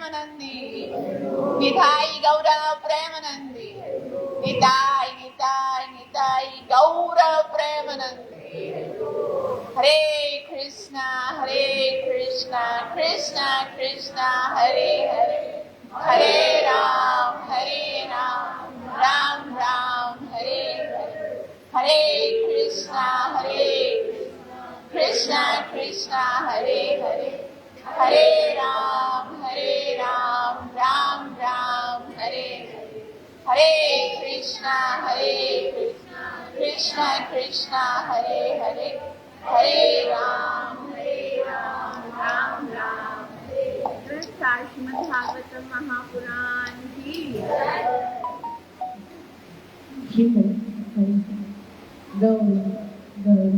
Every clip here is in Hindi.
Premanandi, Nitai Gaura Premanandi, Nitai, Nitai, Nitai Gaura Premanandi. Hare Krishna, Krishna Krishna, Hare Hare, Hare Ram, Ram Ram, Hare Hare, Hare Krishna, Krishna Krishna, Hare Hare, Hare Ram, Ram Ram, Hare Hare, Hare Krishna, Krishna Krishna, Hare Hare, Hare Ram, Ram Ram, Hare Hare. Śरीमद् Bhagavatam Mahapuran की श्रीमद् गौर गौर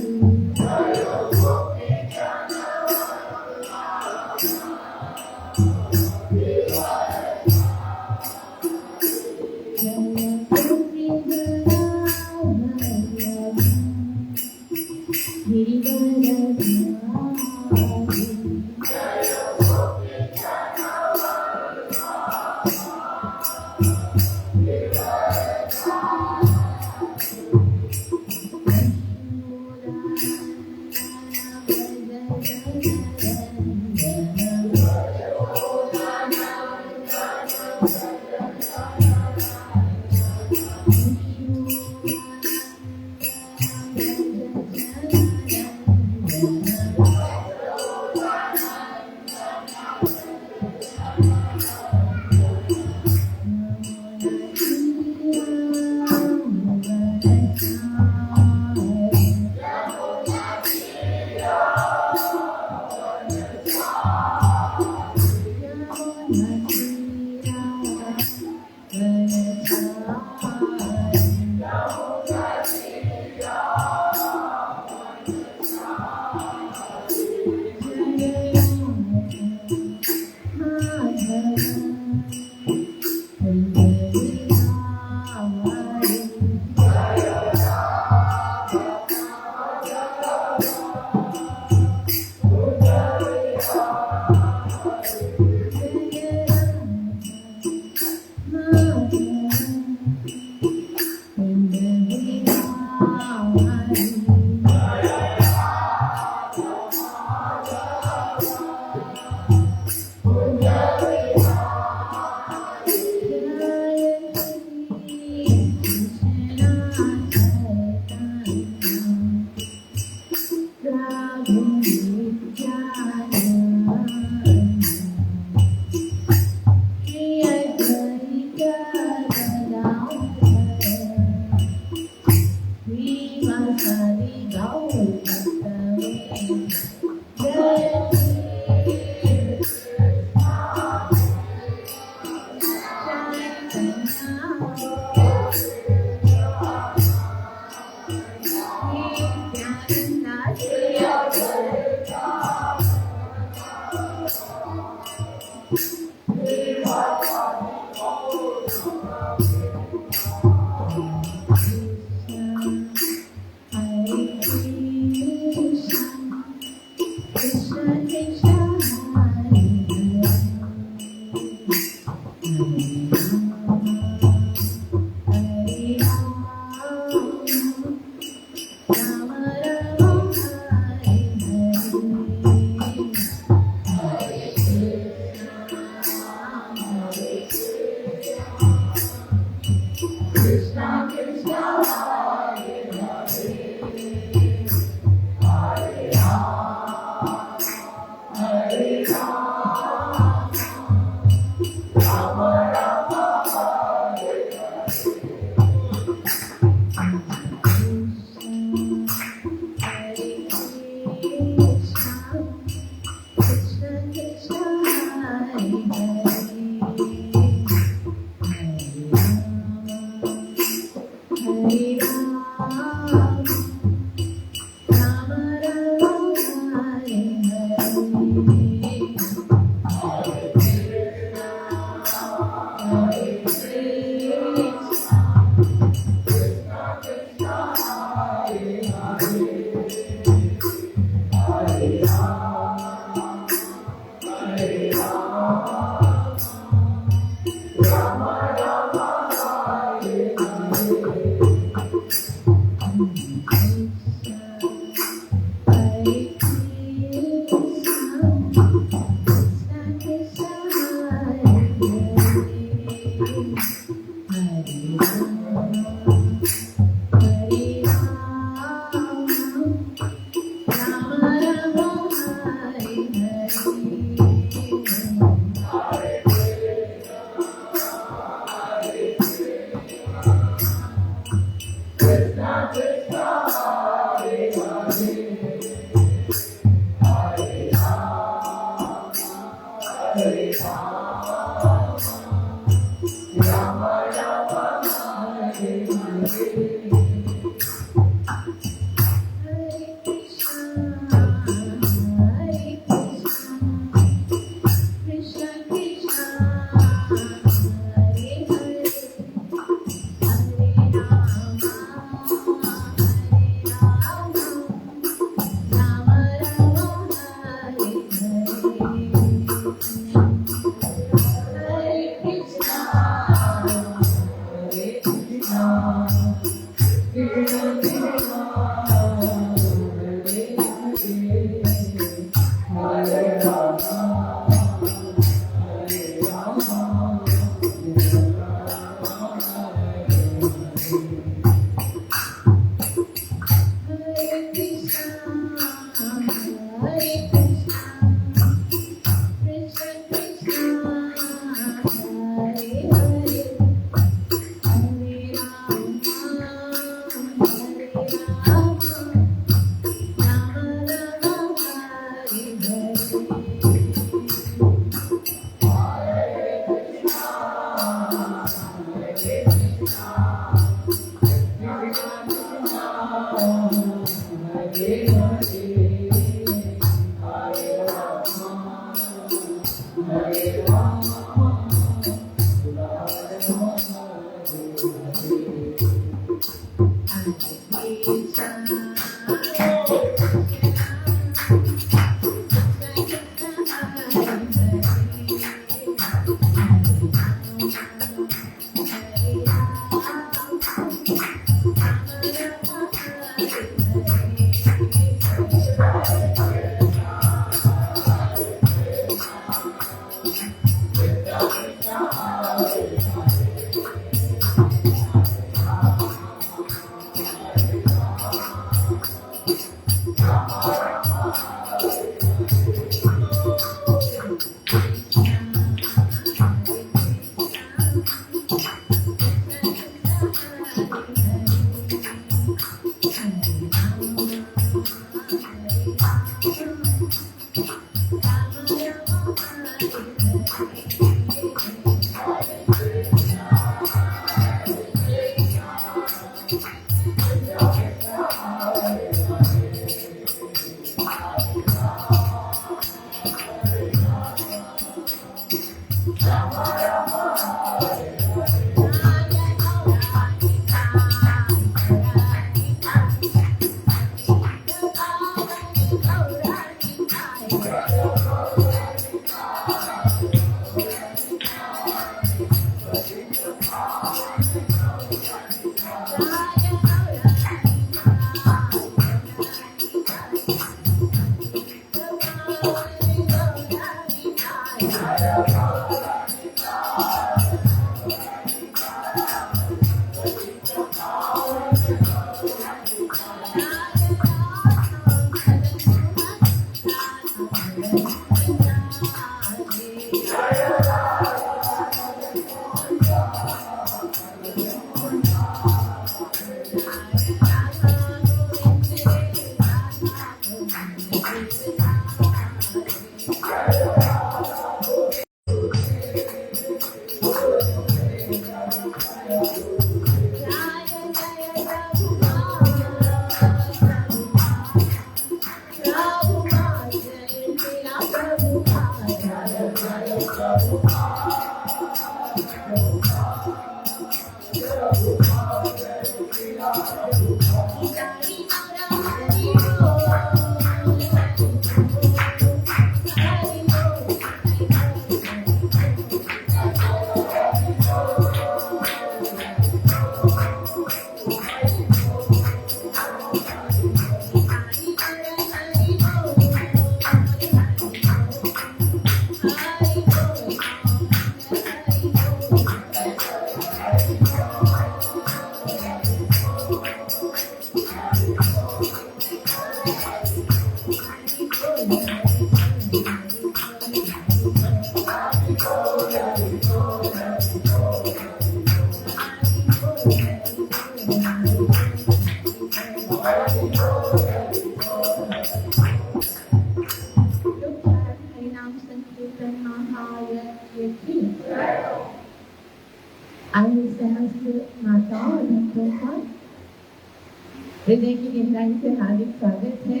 हृदय की गहराई से हार्दिक स्वागत है।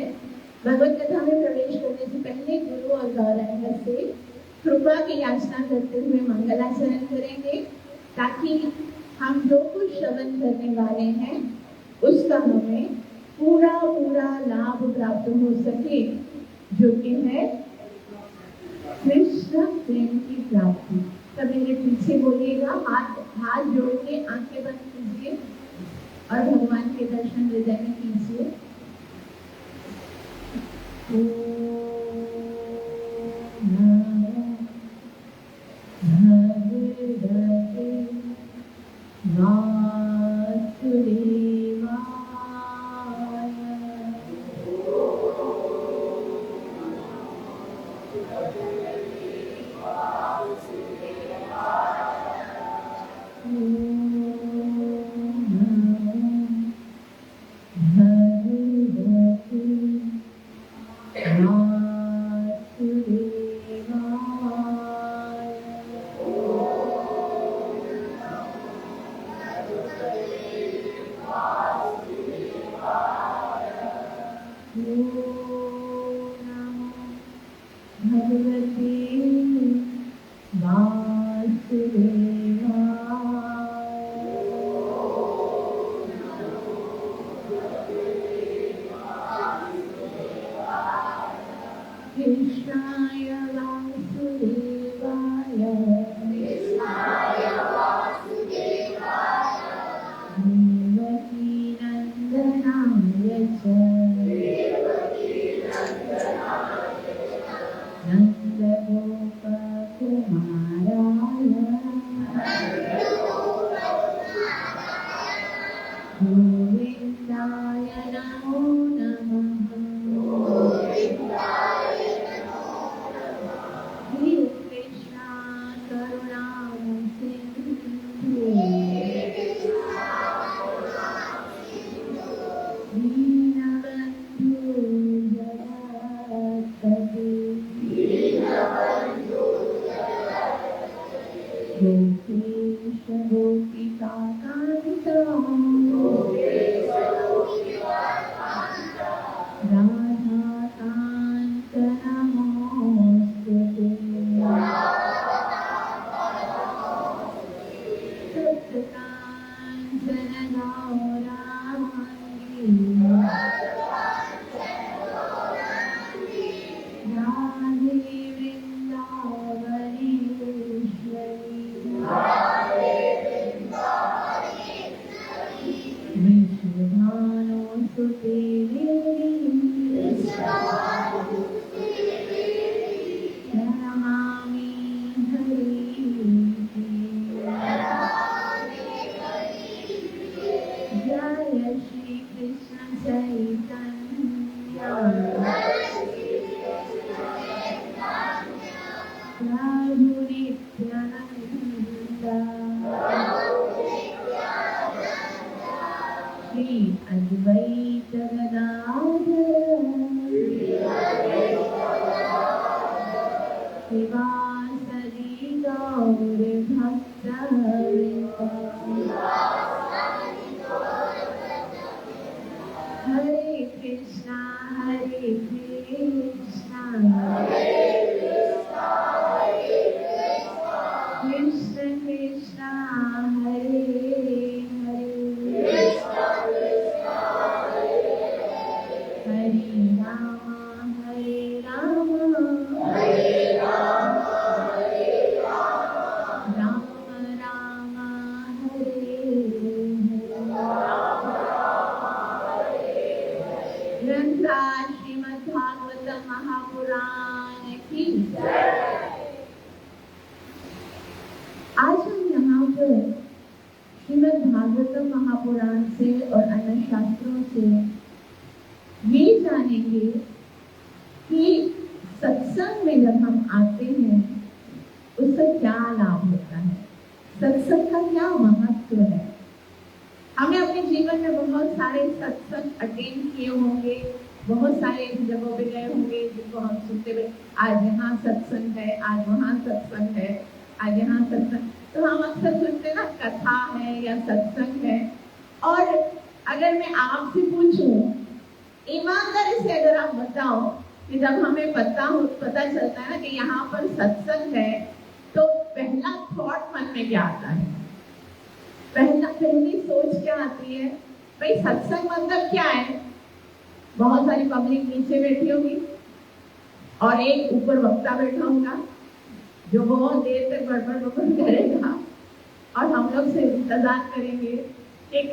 भगवत कथा में प्रवेश करने से पहले गुरु और गौरांग से कृपा की याचना करते हुए मंगलाचरण करेंगे, ताकि हम जो कुछ श्रवण करने वाले हैं उसका हमें पूरा लाभ प्राप्त हो सके, जो कि है कृष्ण प्रेम की प्राप्ति। तब मेरे पीछे बोलिएगा, हाथ जोड़ के आंखें बंद कीजिए और भगवान के दर्शन हृदय में कीजिए।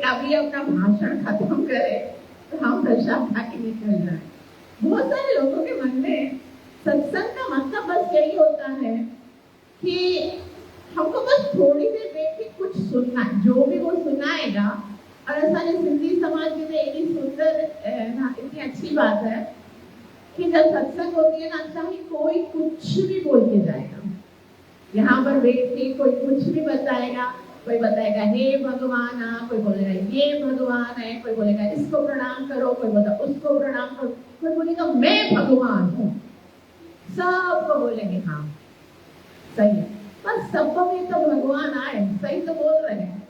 कभी अपना भाषण खत्म करे तो हम प्रसाद खा के निकल जाए। बहुत सारे लोगों के मन में सत्संग का मतलब बस यही होता है कि हमको बस थोड़ी देर बैठ के कुछ सुनना, जो भी वो सुनाएगा। और हमारे सिंधी समाज में इतनी सुंदर इतनी अच्छी बात है कि जब सत्संग होती है ना, चाहे कोई कुछ भी बोल के जाएगा, यहाँ पर बैठ के कोई कुछ भी बताएगा। कोई बताएगा हे भगवान, कोई बोलेगा ये भगवान है, कोई बोलेगा इसको प्रणाम करो, कोई बोलेगा उसको प्रणाम करो, कोई बोलेगा मैं भगवान हूँ। सबको बोलेंगे हाँ सही है, बस सबको में तो भगवान आए, सही तो बोल रहे हैं,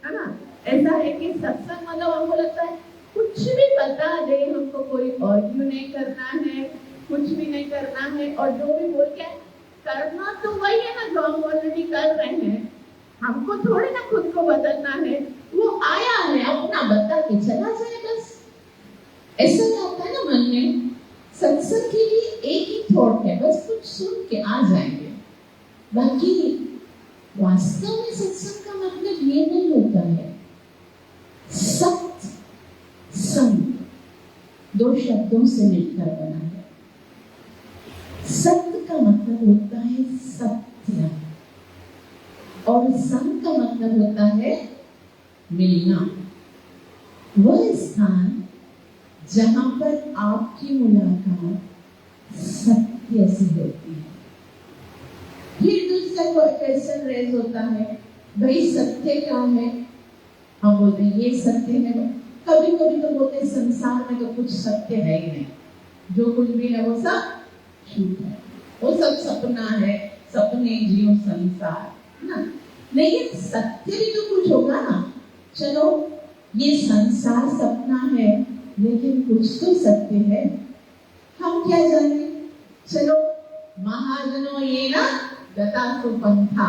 है ना। ऐसा है कि सत्संग मतलब हमको लगता है कुछ भी बता दे, हमको कोई आर्ग्यू नहीं करना है, कुछ भी नहीं करना है, और जो भी बोल के करना तो वही है ना जो हम ऑलरेडी कर रहे हैं। हमको थोड़ी ना खुद को बदलना है, वो आया है अपना बता के चला जाए बस। ऐसा लगता है ना मन में। सत्संग के लिए एक ही थॉट है, बस कुछ सुन के आ जाएंगे। बाकी वास्तव में सत्संग का मतलब ये नहीं होता है। सत्य संग दो शब्दों से मिलकर बना है। सत्य का मतलब होता है सत्य, और संग का मतलब होता है मिलना। वह स्थान जहां पर आपकी मुलाकात सत्य से होती है। फिर दूसरा क्वेश्चन रेज होता है, भाई सत्य क्या है? हम बोलते हैं ये सत्य है। कभी कभी तो बोलते हैं संसार में तो कुछ सत्य है ही नहीं, जो कुछ भी है वो सब झूठ है, वो सब सपना है, सपने जियो संसार, है ना। लेकिन सत्य भी तो कुछ होगा ना। चलो ये संसार सपना है, लेकिन कुछ तो सत्य है। हम क्या जाने। चलो महाजनों ये ना दत्तात्रेय पंथा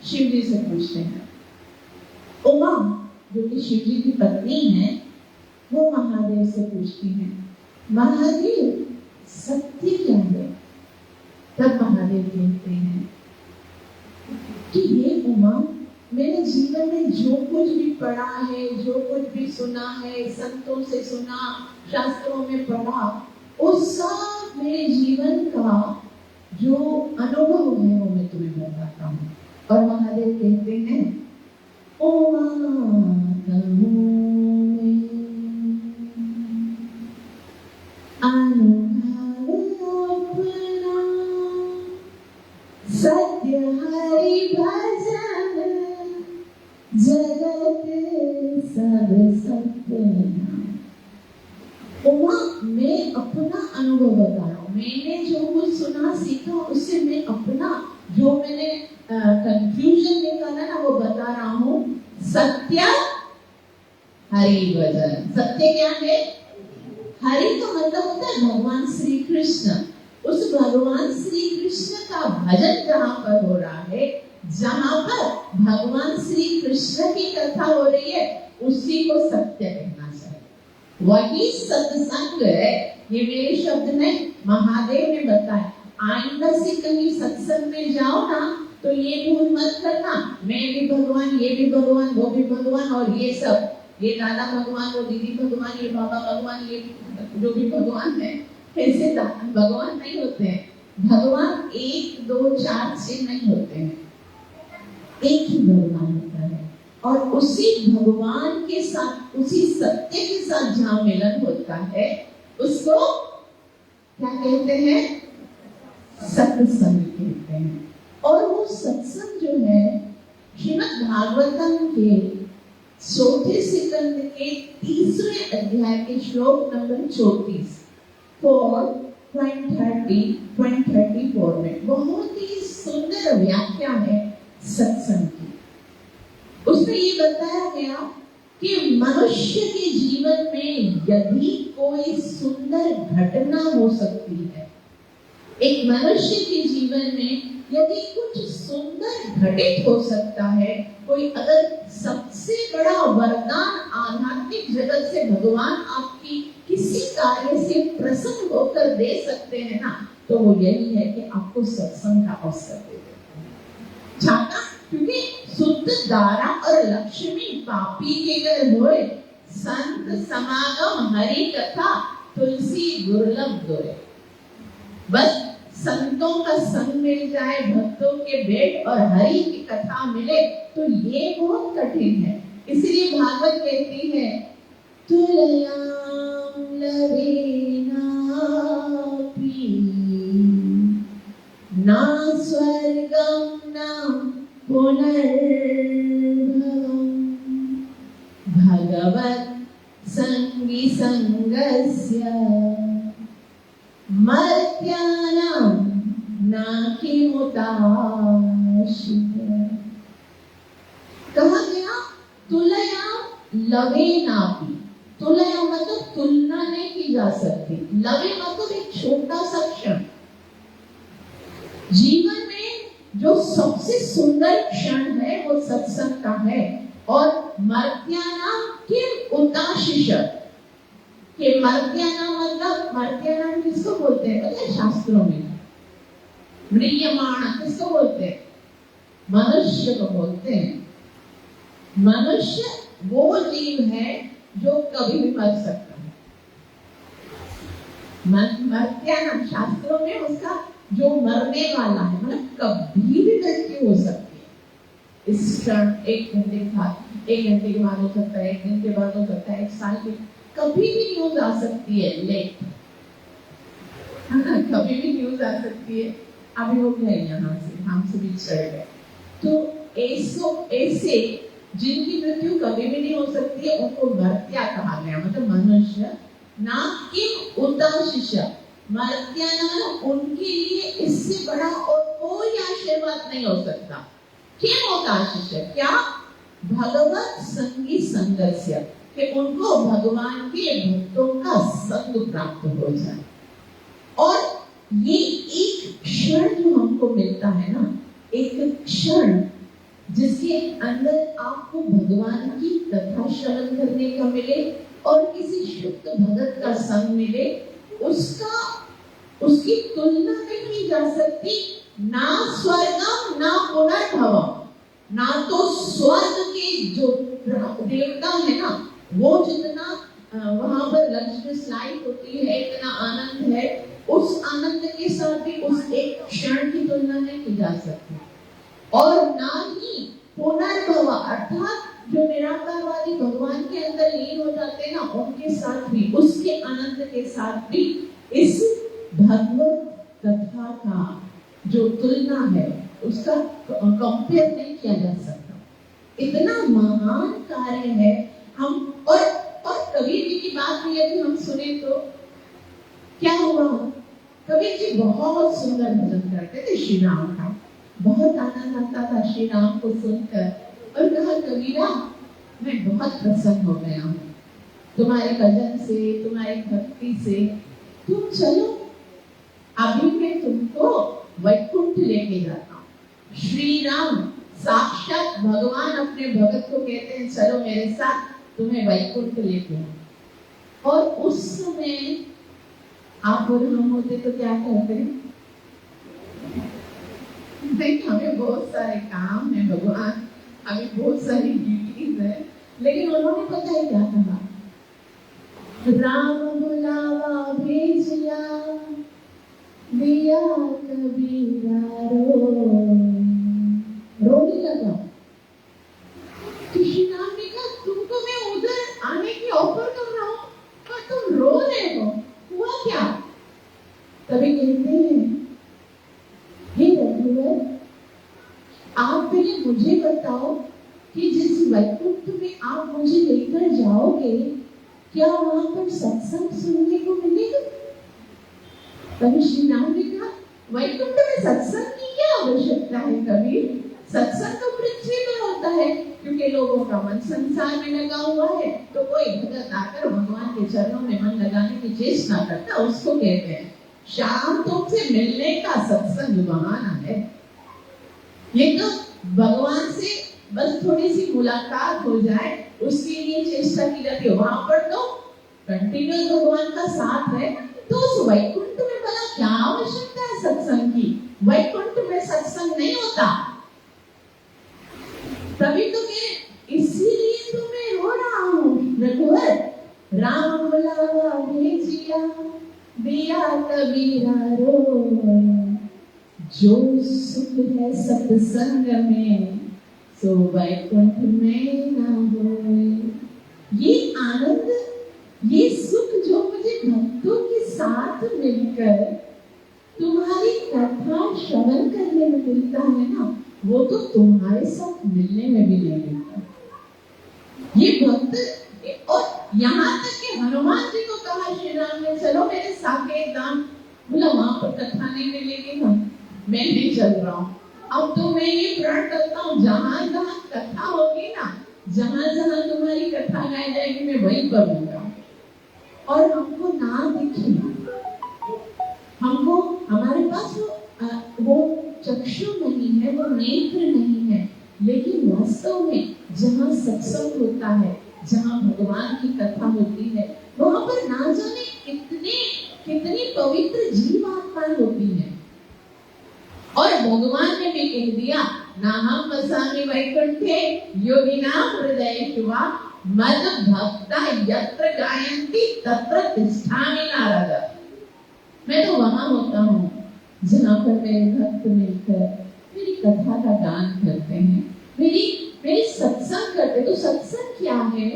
शिव जी से पूछते हैं। उमा जो कि शिव जी की पत्नी है, वो महादेव से पूछती है, महादेव सत्य क्या है? तब महादेव कहते हैं कि ये उमा, मेरे जीवन में जो कुछ भी पढ़ा है, जो कुछ भी सुना है, संतों से सुना, शास्त्रों में पढ़ा, वो सब मेरे जीवन का जो अनुभव है वो मैं तुम्हें बताता हूँ। और महादेव कहते हैं, उमा सत्य हरि भजन जगत सब सपना। उमा मैं अपना अनुभव बता रहा हूँ, मैंने जो कुछ सुना सीखा उससे मैं अपना जो मैंने कंफ्यूजन निकाला ना वो बता रहा हूँ। सत्य हरि भजन, सत्य क्या है? हरि का मतलब होता है भगवान श्री कृष्ण। उस भगवान श्री कृष्ण का भजन जहाँ पर हो रहा है, जहाँ पर भगवान श्री कृष्ण की कथा हो रही है, उसी को सत्य कहना चाहिए। वही सत्संग है। ये मेरे शब्द नहीं, महादेव ने बताया। आइंदा से कहीं सत्संग में जाओ ना तो ये भूल मत करना, मैं भी भगवान, ये भी भगवान, वो भी भगवान, और ये सब, ये दादा भगवान, वो दीदी भगवान, ये बाबा भगवान, ये जो भी भगवान है, ऐसे भगवान नहीं होते हैं। भगवान 1 2 4 6 नहीं होते हैं, एक ही भगवान होता है। और उसी भगवान के साथ, उसी सत्य के साथ जहाँ मिलन होता है, उसको क्या कहते हैं? सत्संग कहते हैं। और वो सत्संग जो है, श्रीमद् भागवतम के 4थे स्कंद के 3रे अध्याय के श्लोक नंबर 34 4.34 में बहुत ही सुंदर व्याख्या है सत्संग की। उसमें ये बताया गया कि मनुष्य के जीवन में यदि कोई सुंदर घटना हो सकती है, एक मनुष्य के जीवन में यदि कुछ सुंदर घटित हो सकता है, कोई अगर सबसे बड़ा वरदान आध्यात्मिक जगत से भगवान आपकी किसी कार्य से प्रसन्न होकर दे सकते हैं ना, तो वो यही है कि आपको सत्संग का अवसर दे देते हैं। क्योंकि शुद्ध दारा और लक्ष्मी पापी के घर होए, संत समागम हरि कथा तुलसी दुर्लभ दोए। बस संतों का संग मिल जाए, भक्तों के भेंट और हरि की कथा मिले तो ये बहुत कठिन है। इसलिए भागवत कहती है तुलयाम लवेनापि ना स्वर्गम न पुनर्भवम् भगवत् संगी संगस्य मर्त्यानां न किमुताशित। कहा गया तुलया लवेनापि। तुलया मतलब तुलना नहीं की जा सकती। लवे मतलब एक छोटा सा क्षण। जीवन में जो सबसे सुंदर क्षण है वो सत्संग का है। और मर्त्यानां किम उताशिष के मर्त्यानां मतलब मर्त्यानां किसको बोलते हैं? पता है शास्त्रों में म्रियमाण किसको बोलते हैं? मनुष्य को बोलते हैं। मनुष्य वो जीव है जो कभी भी मर सकता है। मर्त्यानां शास्त्रों में उसका जो मरने वाला है मतलब कभी भी मृत्यु हो सकती है। इस क्षण 1 घंटे बाद, 1 घंटे के बाद हो सकता है, 1 दिन के बाद हो सकता है, 1 साल के, कभी भी न्यूज आ सकती है। लेट कभी भी न्यूज आ सकती है। अभी हो गए यहाँ से, हमसे भी चढ़ गए। तो ऐसे जिनकी मृत्यु कभी भी नहीं हो सकती है उनको मर्त्या कहा गया। मतलब मनुष्य ना किम उताशिष। मर्त्याना उनके लिए इससे बड़ा और कोई आशीर्वाद नहीं हो सकता। किम उताशिष क्या? भगवत संगी संगस्य कि उनको भगवान के भक्तों का संग प्राप्त हो जाए। और ये एक क्षण जो हमको मिलता है ना, एक क्षण जिसके अंदर आपको भगवान की कथा श्रवण करने का मिले और किसी शुद्ध भगत का संग मिले, उसकी तुलना नहीं की जा सकती। ना स्वर्गम ना पुनर्भवम। ना तो स्वर्ग के जो देवता है ना वो जितना वहां पर लक्ष्मी स्लाइड होती है, इतना आनंद है, उस आनंद के साथ भी उस एक क्षण की तुलना नहीं की जा सकती। और ना ही पुनर्भव अर्थात जो निराकारवादी भगवान के अंदर लीन हो जाते हैं ना, उनके साथ भी, उसके आनंद के साथ भी इस भगवत कथा का जो तुलना है उसका कंपेयर नहीं किया जा सकता। इतना महान कार्य है। हम और कबीर जी की बात भी यदि हम सुने तो क्या हुआ? कबीर जी बहुत सुंदर भजन करते थे श्री राम का। बहुत आनंद आता था श्री राम को सुनकर। और कहा कबीरा मैं बहुत प्रसन्न हो गया हूँ तुम्हारे भजन से, तुम्हारी भक्ति से। तुम चलो अभी मैं तुमको वैकुंठ लेके जाता हूँ। श्री राम साक्षात भगवान अपने भगत को कहते हैं चलो मेरे साथ, तुम्हें वैकुंठ लेके आऊं। और उस समय आप और हम होते तो क्या करते हैं? हमें बहुत सारे काम है भगवान, हमें बहुत सारी ड्यूटीज है, लेकिन उन्होंने पता है क्या कहा? राम बुलावा भेजिया दिया कबीरा रोने लगा। कृष्ण नाम ने कहा तुमको मैं उधर आने की ऑफर कर रहा हूँ पर तुम रो रहे हो, हुआ क्या? तभी कहते हैं हे रघुवर आप पहले मुझे बताओ कि जिस वैकुंठ में आप मुझे लेकर जाओगे क्या वहां पर सत्संग सुनने को मिलेगा? तभी श्री राम ने कहा वैकुंठ में सत्संग की क्या आवश्यकता है कबीर? सत्संग तो पृथ्वी में होता है क्योंकि लोगों का मन संसार में लगा हुआ है। तो कोई भगत आकर भगवान के चरणों में मन लगाने की चेष्टा करता, उसको कहते हैं शाम तुमसे मिलने का सत्संग बहाना है। ये तो भगवान से बस थोड़ी सी मुलाकात हो जाए उसके लिए चेष्टा की जाती है। वहां पर तो कंटिन्यूस भगवान का साथ है। तो उस वैकुंठ में भला क्या आवश्यकता है सत्संग की? वैकुंठ में सत्संग नहीं होता। तभी तो मैं इसीलिए तो मैं रो रहा हूँ रघुवर। राम बुलावा भेजिया दिया दिया कबीरा रोए, जो सुख है सत्संग में सो वैकुंठ में ना होए। ये आनंद, ये सुख जो मुझे भक्तों के साथ मिलकर तुम्हारी कथा श्रवण करने में मिलता है ना, वो तो तुम्हारे साथ मिलने में भी नहीं मिलता। ये भक्त, और यहाँ तक कि हनुमान जी को कहा श्री राम ने, चलो मेरे साकेत धाम, बोला वहां पर कथा नहीं मिलेगी ना, मैं नहीं चल रहा हूँ। अब तो मैं ये प्रण करता हूँ, जहां जहां कथा होगी ना, जहां जहां तुम्हारी कथा गाई जाएगी, मैं वहीं पर होऊंगा। और हमको ना दिखे, हमको, हमारे पास वो चक्षु नहीं है, वो नेत्र नहीं है, लेकिन वास्तव में जहाँ सत्संग होता है, जहाँ भगवान की कथा होती है, वहां पर ना जाने कितनी पवित्र जीव आत्माएं होती है। और भगवान ने भी कह दिया, नाहं वसामि वैकुंठे योगिनां हृदयेषु मद भक्ता यत्र गायन्ति तत्र तिष्ठामि नारद। मैं तो वहां होता हूँ जहाँ पर मेरे भक्त मिलकर मेरी कथा का गान करते हैं, मेरी सत्संग करते। तो सत्संग क्या है?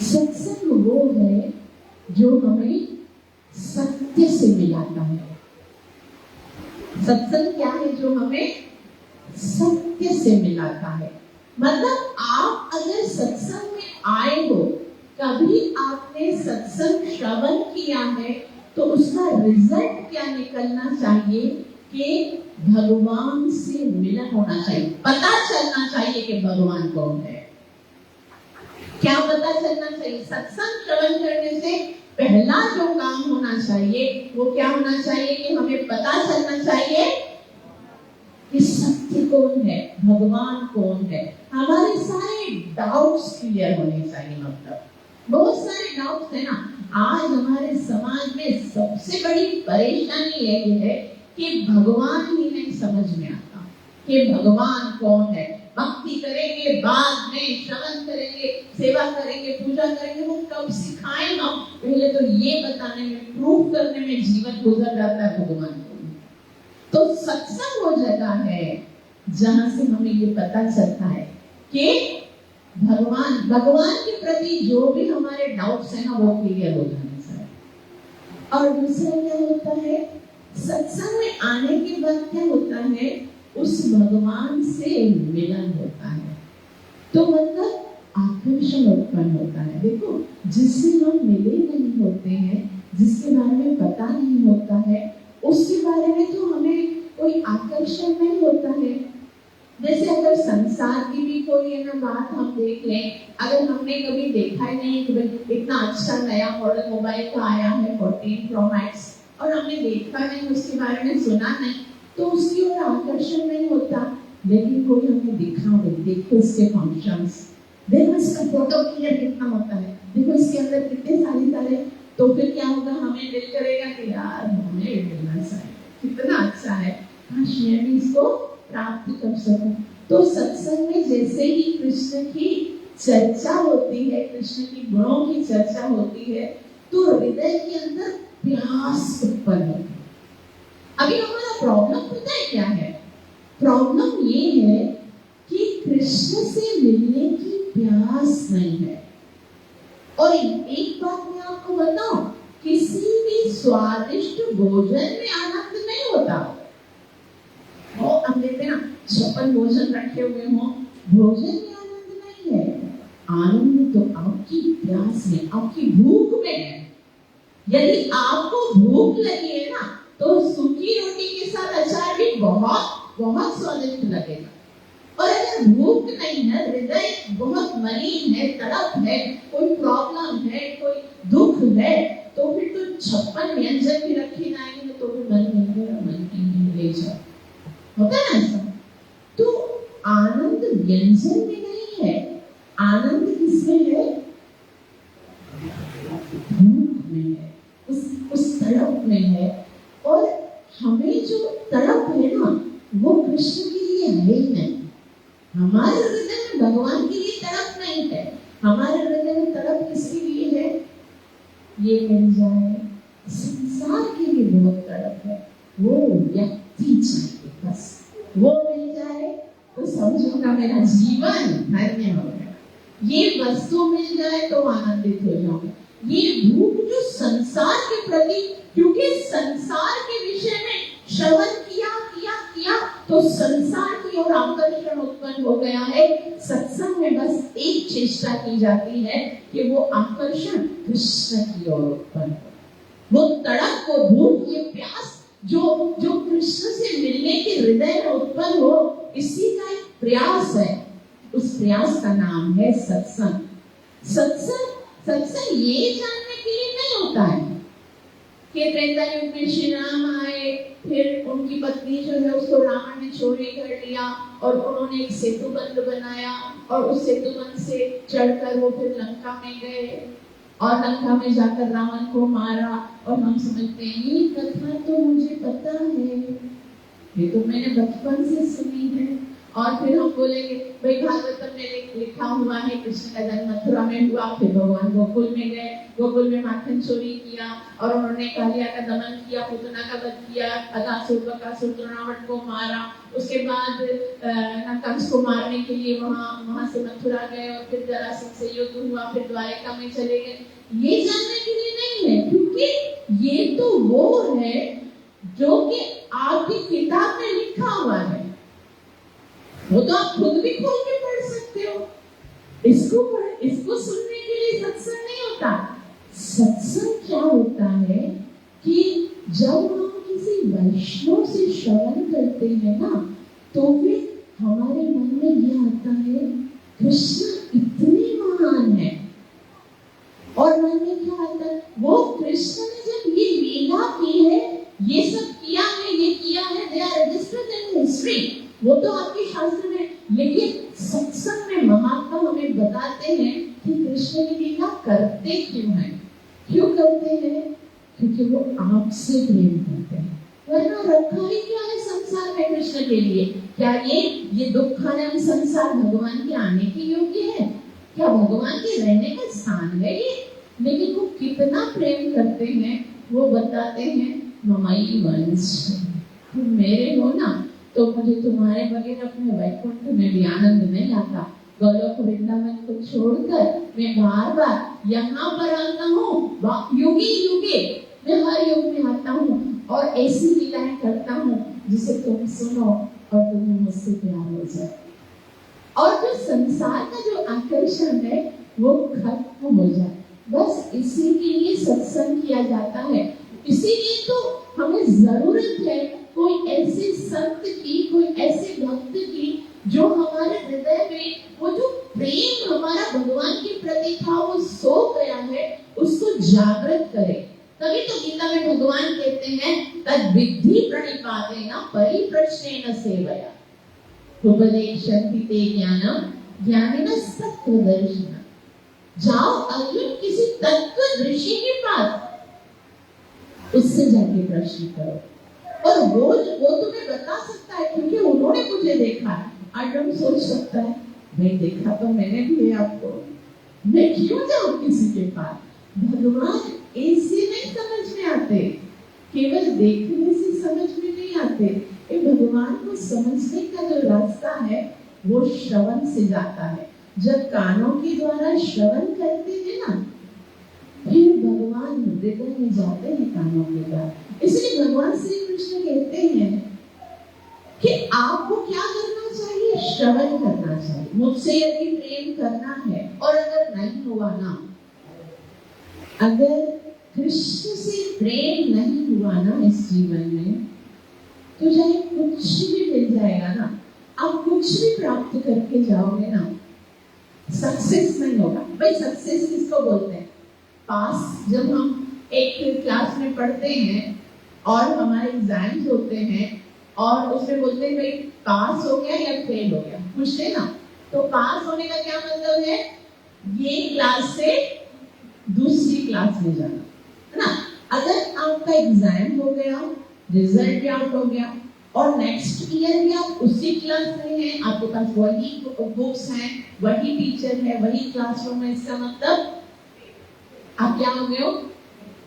सत्संग वो है जो हमें सत्य से मिलाता है। सत्संग क्या है? जो हमें सत्य से मिलाता है। मतलब आप अगर सत्संग में आए हो, कभी आपने सत्संग श्रवण किया है, तो उसका रिजल्ट क्या निकलना चाहिए कि भगवान से मिलन होना चाहिए। पता चलना चाहिए कि भगवान कौन है। क्या पता चलना चाहिए? सत्संग श्रवण करने से पहला जो काम होना चाहिए वो क्या होना चाहिए कि हमें पता चलना चाहिए कि सत्य कौन है, भगवान कौन है। हमारे सारे डाउट्स क्लियर होने चाहिए। मतलब बहुत सारे डाउट्स है ना। आज हमारे समाज में सबसे बड़ी परेशानी यही है कि भगवान ही नहीं समझ में आता कि भगवान कौन है। भक्ति करेंगे, बाद में श्रवण करेंगे, सेवा करेंगे, पूजा करेंगे, वो कब सिखाएं हम? पहले तो ये बताने में, प्रूफ करने में जीवन गुजर जाता है भगवान को। तो सत्संग वो जगह है जहां से हमें ये पता चलता है कि भगवान के प्रति जो भी हमारे डाउट्स है ना, वो क्लियर हो जाने चाहिए। और दूसरा क्या होता है? सत्संग में आने के बाद क्या होता है? उस भगवान से मिलन होता है। तो मतलब आकर्षण उत्पन्न होता है। देखो, जिससे हम मिले नहीं होते हैं, जिसके बारे में पता नहीं होता है, उसके बारे में तो हमें कोई आकर्षण नहीं होता है। जैसे अगर संसार की भी कोई है ना बात हम देख लें, अगर हमने कभी देखा ही नहीं कि इतना अच्छा नया मॉडल मोबाइल का आया है 14 Pro Max, और हमने देखा नहीं, उसके बारे में सुना नहीं, तो उसकी ओर आकर्षण नहीं होता। लेकिन कोई हमें दिखा दे, देखो इसके फंक्शंस, देखो इसका फोटो क्लियर कितना होता है, देखो इसके अंदर कितने सारे, तो फिर क्या होगा? हमें दिल करेगा कि यार हमें मिलना चाहिए, कितना अच्छा है, काश मैं भी इसको प्राप्त कर सकूं। तो सत्संग में जैसे ही कृष्ण की चर्चा होती है, कृष्ण की गुणों की चर्चा होती है, तो हृदय के अंदर प्यास उत्पन्न होती है। अभी हमारा प्रॉब्लम पता है क्या है? प्रॉब्लम ये है कि कृष्ण से मिलने की प्यास नहीं है। और एक बात मैं आपको बताऊं, किसी भी स्वादिष्ट भोजन में आनंद नहीं होता। वो हम देखते ना, 56 भोजन रखे हुए हो, भोजन में आनंद नहीं है। आनंद तो आपकी प्यास में, आपकी भूख में है। यदि आपको भूख लगी है ना, तो सूखी रोटी के साथ अचार भी बहुत बहुत स्वादिष्ट लगेगा। और अगर भूख नहीं है, हृदय बहुत मलिन है, तड़प है, कोई प्रॉब्लम है, कोई दुख है, तो फिर तो 56 व्यंजन भी रखे जाएंगे तो फिर मन नहीं ले जाओ, होता है ना ऐसा। तो आनंद व्यंजन में नहीं है, आनंद किसमें है? भूख में है, उस तड़प में है। और हमें जो तड़प है ना, वो कृष्ण के लिए है ही नहीं। हमारे हृदय में भगवान के लिए तड़प नहीं है। हमारे हृदय में तड़प किसके लिए है? ये मिल जाए। संसार के लिए बहुत तड़प है, वो व्यक्ति चाहिए, बस वो मिल जाए तो समझूंगा मेरा जीवन धन्य हो गया। ये वस्तु मिल जाए तो आनंदित हो जाऊंगा। ये भूख जो संसार के प्रति, क्योंकि संसार के विषय में श्रवण किया तो संसार की ओर आकर्षण उत्पन्न हो गया है। सत्संग में बस एक चेष्टा की जाती है कि वो आकर्षण कृष्ण की ओर उत्पन्न हो, वो तड़प, वो भूख, ये प्यास जो कृष्ण से मिलने के हृदय में उत्पन्न हो, इसी का एक प्रयास है। उस प्रयास का नाम है सत्संग। सत्संग ये जानने के लिए नहीं होता है कि त्रेता युग में श्री राम आए, फिर उनकी पत्नी जो है उसको रावण ने चोरी कर लिया और उन्होंने एक सेतु बंध बनाया और उस सेतु बंध से चढ़कर वो फिर लंका में गए और लंका में जाकर रावण को मारा। और हम समझते हैं ये कथा तो मुझे पता है, ये तो मैंने बचपन से सुनी है। और फिर हम बोलेंगे भाई भागवतम में लिखा हुआ है कृष्ण का जन्म मथुरा में हुआ, फिर भगवान गोकुल में गए, गोकुल में माखन चोरी किया और उन्होंने कालिया का दमन किया, पुतना का वध किया, अगासुर बकासुर रावण को मारा। उसके बाद कंस को मारने के लिए वहां से मथुरा गए और फिर जरासंध से युद्ध हुआ, फिर द्वारका में चले गए। ये जानने के लिए नहीं है, क्योंकि ये तो वो है जो कि आपकी किताब में लिखा हुआ है, वो तो आप खुद भी खोल के पढ़ सकते हो। इसको सुनने के लिए सत्संग नहीं होता। सत्संग क्या होता है कि जब हम किसी वैष्णव से श्रवण करते हैं ना, तो फिर हमारे मन में यह आता है कृष्ण इतने महान है। और मन में क्या आता है, वो कृष्ण ने जब ये लीला की है, ये सब किया है, ये किया है, they are registered in history, वो तो आपके शास्त्र में। लेकिन सत्संग में महात्मा हमें बताते हैं कि कृष्ण की लीला करते क्यों हैं, क्यों करते हैं, क्योंकि वो आपसे प्रेम करते हैं। वरना रखा ही क्या है संसार में कृष्ण के लिए? क्या ये दुखजनक संसार भगवान के आने के योग्य है? क्या भगवान के रहने का स्थान है ये? लेकिन वो कितना प्रेम करते हैं वो बताते हैं, ममई वंश, तुम मेरे हो ना, तो मुझे तुम्हारे बगैर अपने वैकुंठ में भी आनंद नहीं आता। गोलोक वृंदावन को छोड़कर मैं बार बार यहाँ पर आता हूँ, युगे युगे मैं हर युग में आता हूँ और ऐसी लीलाएं करता हूँ जिसे तुम सुनो और तुम्हें मुझसे प्यार हो जाए। और जो संसार का जो आकर्षण है वो खत्म हो जाए, बस इसी के लिए सत्संग किया जाता है। इसीलिए तो हमें जरूरत है कोई ऐसे संत की, कोई ऐसे भक्त की जो हमारे हृदय में वो जो प्रेम हमारा भगवान के प्रति था वो सो गया है, उसको जागृत करे। तभी तो गीता में भगवान कहते हैं तद विद्धि प्रणिपातेन परिप्रश्नेन सेवया उपदेशन्ति ते ज्ञानम ज्ञानेन सत्त्वदर्शिनः। जाओ अर्जुन किसी तत्वदर्शी के पास, उससे जाके प्रश्न करो और वो तुम्हें बता सकता है, क्योंकि उन्होंने मुझे देखा है। अर्जुन सोच सकता है भाई देखा तो मैंने भी है आपको, मैं क्यों जाऊं किसी के पास? भगवान ऐसे नहीं समझ में आते, केवल देखने से समझ में नहीं आते। ये भगवान को समझने का जो रास्ता है वो श्रवण से जाता है। जब कानों के द्वारा श्रवण करते हैं ना, फिर भगवान हृदय में जाते हैं कानों के द्वारा। इसलिए भगवान श्री कृष्ण कहते हैं कि आपको क्या करना चाहिए? श्रवण करना चाहिए। मुझसे यदि प्रेम करना है और अगर नहीं हुआ ना, अगर कृष्ण से प्रेम नहीं हुआ ना इस जीवन में, तो चाहे कुछ भी मिल जाएगा ना, आप कुछ भी प्राप्त करके जाओगे ना, सक्सेस नहीं होगा। भाई सक्सेस किसको बोलते हैं? पास। जब हम एक क्लास में पढ़ते हैं और हमारे एग्जाम्स होते हैं और उसमें बोलते हैं भाई पास हो गया या फेल हो गया, पूछते ना। तो पास होने का क्या मतलब है? ये क्लास से दूसरी क्लास में जाना, है ना। अगर आपका एग्जाम हो गया, रिजल्ट भी आउट हो गया और नेक्स्ट ईयर भी आप उसी क्लास में हैं, आपके पास वही बुक्स हैं, वही टीचर है, वही क्लासरूम है, इसका मतलब आप क्या हो गए हो?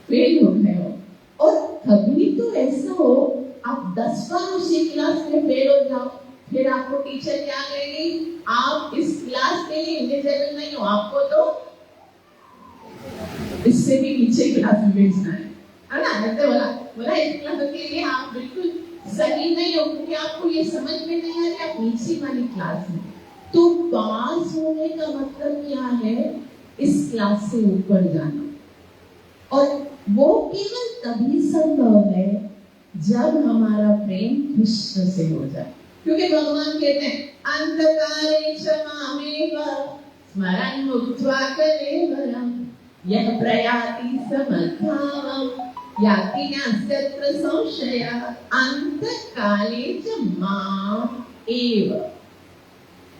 फेल हो गए हो। और कभी तो ऐसा हो आप 10 बार उसी क्लास में फेल हो जाओ, फिर आपको टीचर क्या कहेगी, आप इस क्लास के लिए एलिजिबल नहीं हो, आपको तो इससे भी नीचे क्लास में भेजना है ना। ऐसे बोला इस क्लास के लिए आप बिल्कुल सही नहीं हो, क्योंकि आपको ये समझ में नहीं आ रहा, आप नीचे वाली क्लास में। तो पास होने का मतलब क्या है, इस क्लास से ऊपर जाना। और वो केवल तभी संभव है जब हमारा प्रेम कृष्ण से हो जाए, क्योंकि भगवान कहते हैं अंतकाले च मामेव स्मरन् मुक्त्वा कलेवरम् यः प्रयाति समद्भावम् याति नास्त्यत्र संशयः। अंतकाले च माम एव,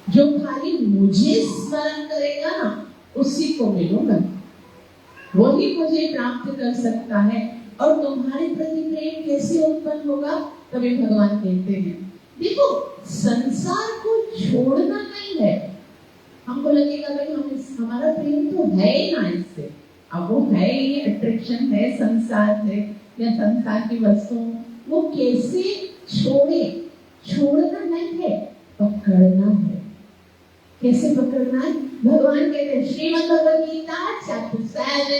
जो खाली मुझे स्मरण करेगा ना उसी को मिलूंगा, वही मुझे प्राप्त कर सकता है। और तुम्हारे प्रति प्रेम कैसे उत्पन्न होगा, तभी भगवान कहते हैं देखो संसार को छोड़ना नहीं है। हमको लगेगा भाई हमारा प्रेम तो है ही ना इससे, अब वो है ही, अट्रैक्शन है संसार से या संसार की वस्तुओं, वो कैसे छोड़े। छोड़ना नहीं है, पकड़ना है। कैसे पकड़ना है, भगवान कहते हैं Shrimad Bhagavad Gita chapter 7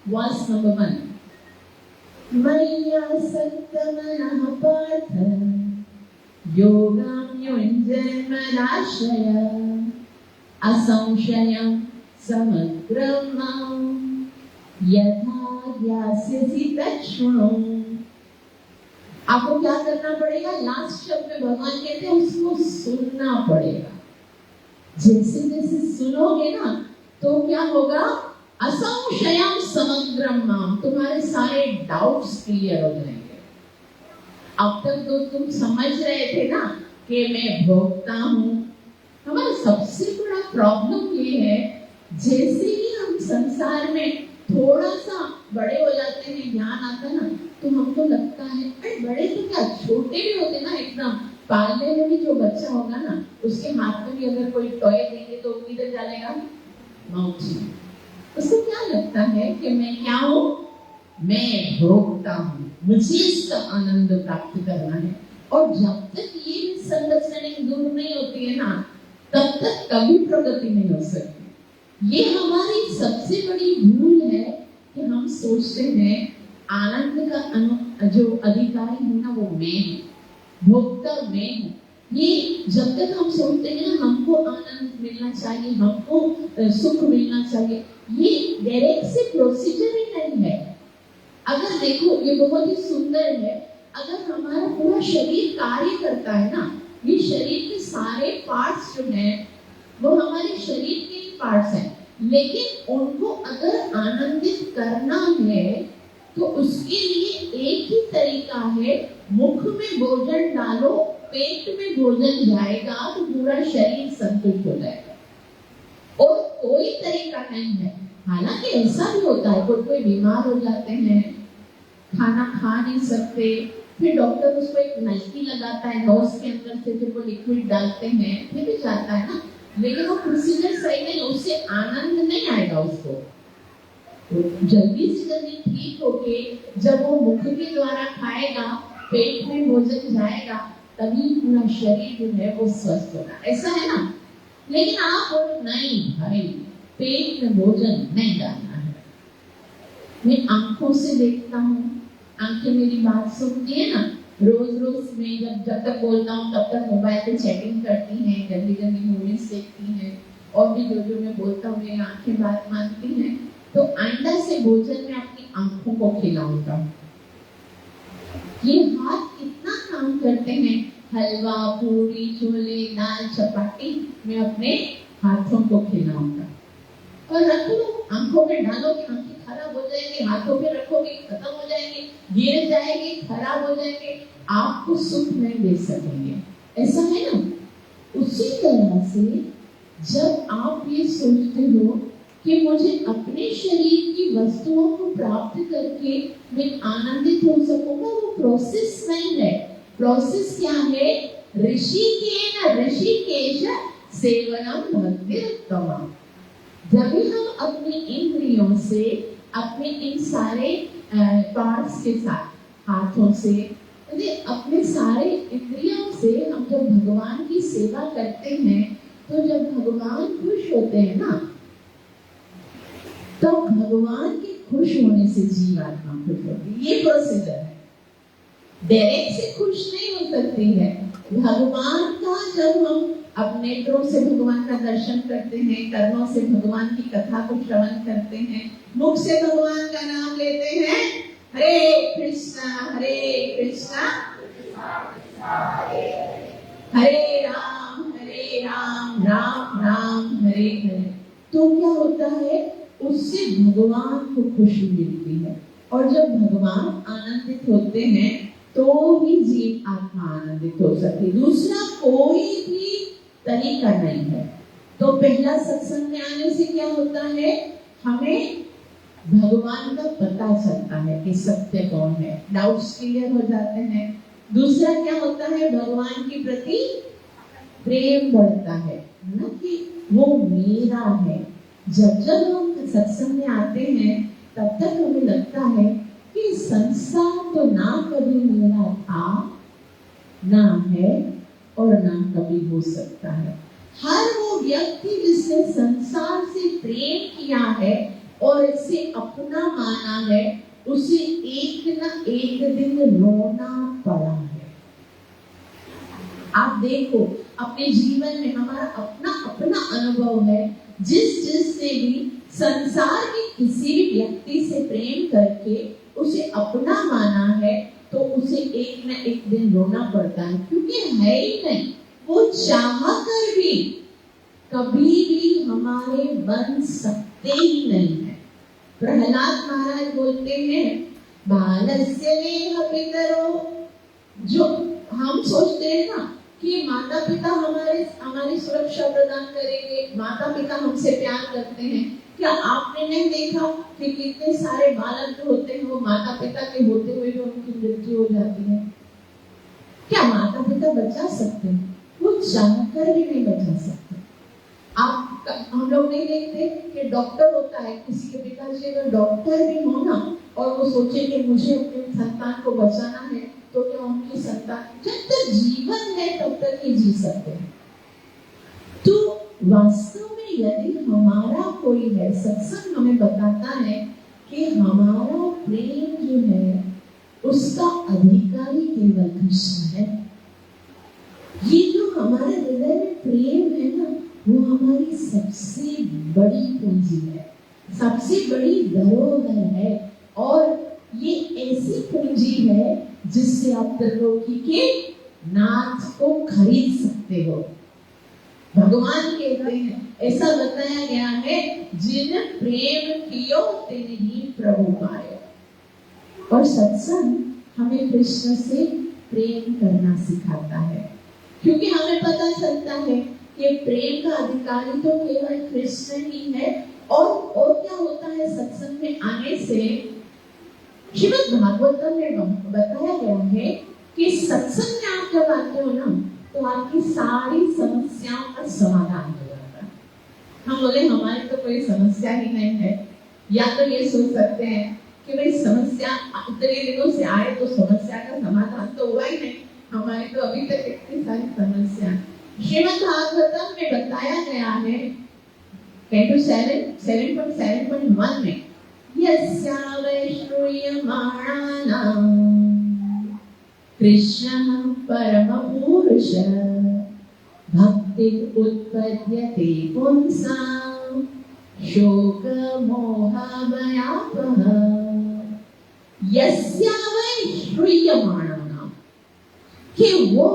verse number 1, मय्यासक्तमनः पार्थ योगं युञ्जन्मनाशय असंशयं समग्रं मां यथा ज्ञास्यसि तच्छृणु। आपको क्या करना पड़ेगा, लास्ट शब्द में भगवान कहते हैं उसको सुनना पड़ेगा। जैसे जैसे सुनोगे ना तो क्या होगा, असंशयम समग्रम माम, तुम्हारे सारे डाउट्स क्लियर हो जाएंगे। अब तक तो तुम समझ रहे थे ना कि मैं भोगता हूँ। हमारा सबसे बड़ा प्रॉब्लम ये है, जैसे ही हम संसार में थोड़ा सा बड़े हो जाते हैं, ज्ञान आता ना, तो हमको लगता है अरे बड़े तो क्या, छोटे भी होते ना एकदम। पालने में भी जो बच्चा होगा ना, उसके हाथ में भी अगर कोई टॉय देंगे तो किधर डालेगा, माउथ में। उसको क्या लगता है कि मैं क्या हूँ, मैं भोगता हूँ, मुझे इसका आनंद प्राप्त करना है। और जब तक ये मिसअंडरस्टैंडिंग दूर नहीं होती है ना, तब तक कभी प्रगति नहीं हो सकती। ये हमारी सबसे बड़ी भूल है कि हम सोचते हैं आनंद का जो अधिकारी हूँ ना वो मैं हूँ, भोक्ता मैं हूँ। ये जब तक हम सोचते हैं ना हमको आनंद मिलना चाहिए, हमको सुख मिलना चाहिए, ये डायरेक्ट से प्रोसीजर ही नहीं है। अगर देखो ये बहुत ही सुंदर है, अगर हमारा पूरा शरीर कार्य करता है ना, ये शरीर के सारे पार्ट्स जो हैं वो हमारे शरीर के ही पार्ट्स हैं, लेकिन उनको अगर आनंदित करना है तो उसके लिए एक ही तरीका है, मुख में भोजन डालो, पेट में भोजन जाएगा तो पूरा शरीर संतुष्ट हो जाएगा। और कोई तरीका नहीं है। हालांकि ऐसा भी होता है, कोई बीमार हो जाते हैं, खाना खा नहीं सकते, फिर डॉक्टर उसको एक नलकी लगाता है नोज के अंदर से, फिर वो लिक्विड डालते हैं, फिर भी जाता है ना, लेकिन वो प्रोसीजर सही नहीं, उससे आनंद नहीं आएगा उसको। तो जल्दी से जल्दी ठीक होके जब वो मुख के द्वारा खाएगा, पेट में भोजन जाएगा, तभी पूरा शरीर जो है वो स्वस्थ होगा। ऐसा है ना। लेकिन आप बोलो नहीं भाई, पेट में भोजन नहीं डालना है, मैं आंखों से देखता हूँ, आंखें मेरी बात सुनती है ना, रोज रोज में जब तक बोलता हूँ तब तक मोबाइल पे चैटिंग करती हैं, गंदी गंदी मूवीज देखती हैं, और भी जो मैं बोलता हूँ मेरी आंखें बात मानती हैं। तो आइंदा से भोजन में अपनी आंखों को खिलाऊंगा। ये हाथ कितना काम करते हैं, हलवा, पूरी, छोले, दाल, चपाती, मैं अपने हाथों को खिलाऊंगा। और रख लो, आंखों में डालोगे आंखें खराब हो जाएंगी, हाथों पे रखोगे खत्म हो जाएंगे, गिर जाएंगे, खराब हो जाएंगे, आपको सुख नहीं दे सकेंगे। ऐसा है ना। उसी तरह से जब आप ये सोचते हो कि मुझे अपने शरीर की वस्तुओं को प्राप्त करके मैं आनंदित हो सकूंगा, वो प्रोसेस नहीं है। प्रोसेस क्या है, ऋषिकेश सेवनम भक्तिरुत्तमा। जब हम अपनी इंद्रियों से अपने इन सारे पार्ट्स के साथ, हाथों से, अपने सारे इंद्रियों से हम जब भगवान की सेवा करते हैं, तो जब भगवान खुश होते हैं ना, तो भगवान के खुश होने से जीवात्मा खुश होती है। ये प्रोसीजर है, डायरेक्ट से खुश नहीं हो सकती है। भगवान का जब हम अपने नेत्रों से भगवान का दर्शन करते हैं, कर्मों से भगवान की कथा को श्रवण करते हैं, मुख से भगवान का नाम लेते हैं, हरे कृष्णा हरे राम राम राम हरे हरे, तो क्या होता है, उससे भगवान को खुशी मिलती है। और जब भगवान आनंदित होते हैं तो ही जीव आत्मा आनंदित हो सकती, दूसरा कोई भी तरीका नहीं है। तो पहला सत्संग में आने से क्या होता है, हमें भगवान का पता चलता है कि सत्य कौन है, डाउट्स क्लियर हो जाते हैं। दूसरा क्या होता है, भगवान के प्रति प्रेम बढ़ता है ना, कि वो मेरा है। जब जब हम सत्संग में आते हैं तब तक हमें लगता है कि संसार तो ना कभी मेरा था, ना है और ना कभी हो सकता है। हर वो व्यक्ति जिसने संसार से प्रेम किया है और इसे अपना माना है, उसे एक ना एक दिन रोना पड़ा है। आप देखो अपने जीवन में हमारा अपना अपना अनुभव है, जिसने भी संसार के किसी भी व्यक्ति से प्रेम करके उसे अपना माना है, तो उसे एक न एक दिन रोना पड़ता है, क्योंकि है ही नहीं, वो चाह कर भी कभी भी हमारे बन सकते ही नहीं है। प्रहलाद महाराज बोलते हैं, बालस्य नेह पितरो, जो हम सोचते हैं ना कि माता पिता हमारी सुरक्षा प्रदान करेंगे, माता पिता हमसे प्यार करते हैं। क्या आपने नहीं देखा कि कितने सारे बालक जो होते हैं वो माता पिता के होते हुए भी उनकी मृत्यु हो जाती है? क्या माता पिता बचा सकते हैं? वो जानकर भी नहीं बचा सकते। हम लोग नहीं देखते कि डॉक्टर होता है, किसी के पिताजी अगर डॉक्टर भी हो ना और वो सोचे कि मुझे अपने संतान को बचाना है, तो क्या उनकी संतान जब तक जीवन है तब तक ही जी सकते हैं। तो वास्तव में यदि हमारा कोई है, सत्संग हमें बताता है कि हमारा प्रेम जो है उसका अधिकारी केवल कृष्ण है। ये जो हमारे हृदय में प्रेम है ना, वो हमारी सबसे बड़ी पूंजी है, सबसे बड़ी धरोहर है। और ये ऐसी पूंजी है जिससे आप त्रिलोकी के नाथ को खरीद सकते हो। भगवान कहते हैं, ऐसा बताया गया है, जिन प्रेम कियो तिन ही प्रभु पायो। और सत्संग हमें कृष्ण से प्रेम करना सिखाता है, क्योंकि हमें पता चलता है कि प्रेम का अधिकारी तो केवल कृष्ण ही है। और क्या होता है, सत्संग में आने से श्रीमद् भागवतम में बताया गया है कि सत्संग में आप जब आते हो ना, तो आपकी सारी समस्याओं का समाधान हो जाता है। हम बोले हमारी तो कोई समस्या ही नहीं है, या तो ये सोच सकते हैं कि भाई समस्या इतने दिनों से आए तो समस्या का समाधान तो हुआ ही नहीं, हमारी तो अभी तक इतनी सारी समस्या। श्रीमद् भागवतम में बताया गया है 7.7.1 में, यस्या वै श्रूयमाणानां कृष्णः परमपुरुषः भक्ति उत्पद्यते पुंसां शोकमोहभयापः। यस्या वै श्रूयमाणानां, कि वो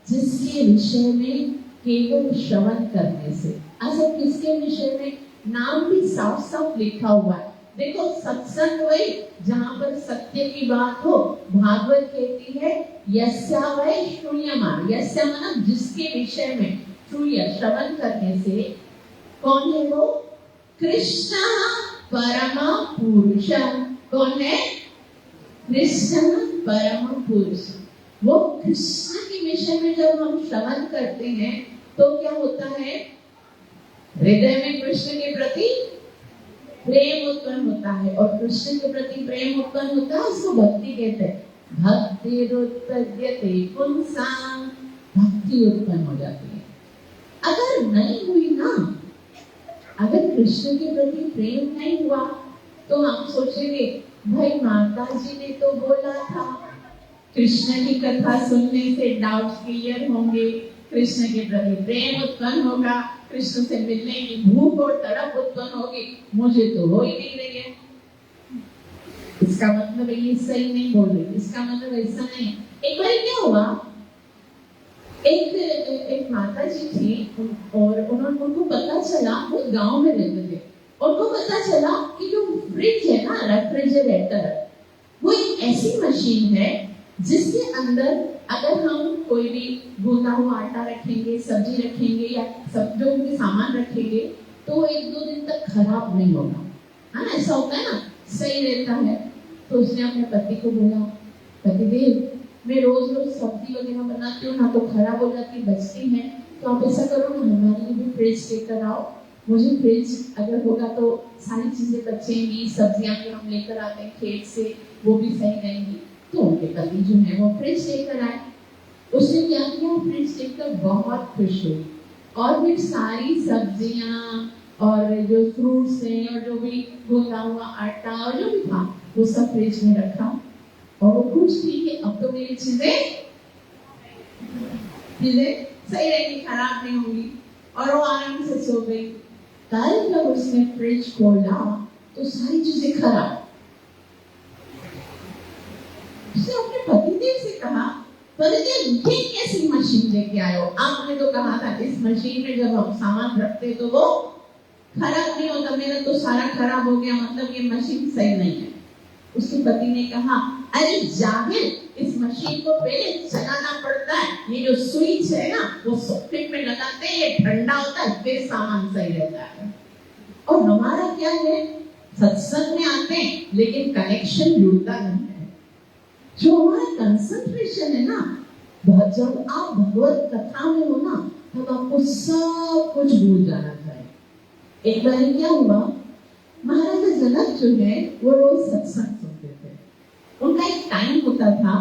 जिसके विषय में केवल श्रवण करने से, ऐसा किसके विषय में, नाम भी साफ साफ लिखा हुआ है। देखो सत्संग वही जहाँ पर सत्य की बात हो, भागवत कहती है यस्या वै श्रूयमाण, यस्या माना जिसके विषय में, श्रूय श्रवण करने से, कौन है वो, कृष्ण परम पुरुष। कौन है, कृष्ण परम पुरुष। वो कृष्ण के विषय में जब हम श्रवण करते हैं तो क्या होता है, हृदय में कृष्ण के प्रति प्रेम उत्पन्न होता है, और कृष्ण के प्रति प्रेम उत्पन्न होता है, उसको भक्ति कहते हैं। भक्तिरुत्पद्यते पुंसां, भक्ति उत्पन्न हो जाती है। अगर नहीं हुई ना, अगर कृष्ण के प्रति प्रेम नहीं हुआ तो हम सोचेंगे भाई माता जी ने तो बोला था कृष्ण की कथा सुनने से डाउट क्लियर होंगे, कृष्ण के प्रति प्रेम उत्पन्न होगा, कृष्ण से मिलने की भूख और तड़प उत्पन्न होगी, मुझे तो हो ही नहीं रही है। इसका मतलब ये सही नहीं बोल रही, इसका मतलब ऐसा नहीं है। एक बार क्या हुआ, एक माता जी थी और उनको पता चला, वो गांव में रहते थे, उनको पता चला कि जो फ्रिज है ना, रेफ्रिजरेटर, वो एक ऐसी मशीन है जिसके अंदर अगर हम कोई भी गूंदा हुआ आटा रखेंगे, सब्जी रखेंगे या सब जो भी सामान रखेंगे तो वो 1-2 दिन तक खराब नहीं होगा, है ना, ऐसा होता है ना, सही रहता है। तो उसने अपने पति को बोला, पतिदेव मैं रोज रोज सब्जी वगैरह बनाती हूँ ना तो खराब हो जाती, बचती है, तो आप ऐसा करो ना हमारे लिए भी फ्रिज लेकर आओ, मुझे फ्रिज अगर होगा तो सारी चीजें बचेंगी, सब्जियां भी हम लेकर आते हैं खेत से वो भी सही रहेंगी। तो उनके पति जो है वो फ्रिज लेकर आए। उसने क्या किया, फ्रिज लेकर बहुत खुश हुई और फिर सारी सब्जियां और जो फ्रूट्स हैं और जो भी गूंदा हुआ आटा और जो भी था वो सब फ्रिज में रखा और वो खुश थी कि अब तो मेरी चीजें सही रहेंगी, खराब नहीं होंगी, और वो आराम से सो गई। कल जब उसने फ्रिज खोला तो सारी चीजें खराब। उसने अपने पतिदेव से कहा, पतिदेव ये कैसी मशीन लेके आए हो? आपने तो कहा था इस मशीन में जब हम सामान रखते तो वो खराब नहीं होता, मेरा तो सारा खराब हो गया, मतलब ये मशीन सही नहीं है। उसके पति ने कहा, अरे जाहिल, इस मशीन को पहले चलाना पड़ता है, ये जो स्विच है ना वो सॉकेट में लगाते हैं, ये ठंडा होता है फिर सामान सही रहता है। और हमारा क्या है, सत्संग में आते हैं लेकिन कनेक्शन जुड़ता नहीं है। जो हमारा कंसंट्रेशन है ना, जब आप भगवत कथा में हो ना तब आपको सब कुछ भूल जाना चाहिए। एक बार क्या हुआ, महाराजा जनक जो है वो रोज सत्संग सुनते थे। उनका एक टाइम होता था,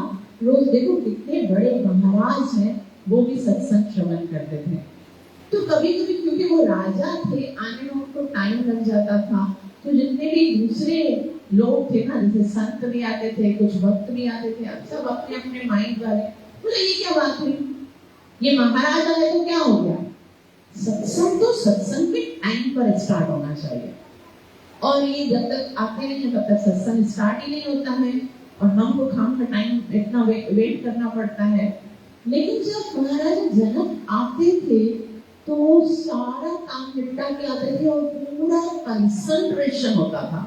रोज देखो कितने बड़े महाराज हैं वो भी सत्संग श्रवण करते थे। तो कभी कभी क्योंकि वो राजा थे, आने में उनको टाइम लग जाता था, तो जितने भी दूसरे लोग थे ना, जैसे संत भी आते थे, कुछ भक्त भी आते थे, अब सब अपने अपने माइंड वाले बोले ये क्या बात हुई, ये महाराज आए तो क्या हो गया? सत्संग तो सत्संग के टाइम पर स्टार्ट होना चाहिए, और ये जब तक आते नहीं है तब तक सत्संग स्टार्ट ही नहीं होता है, और हमको खाम का टाइम इतना वेट करना पड़ता है। लेकिन जब महाराजा जनक आते थे तो सारा काम निपटा के आते थे और पूरा कंसंट्रेशन होता था,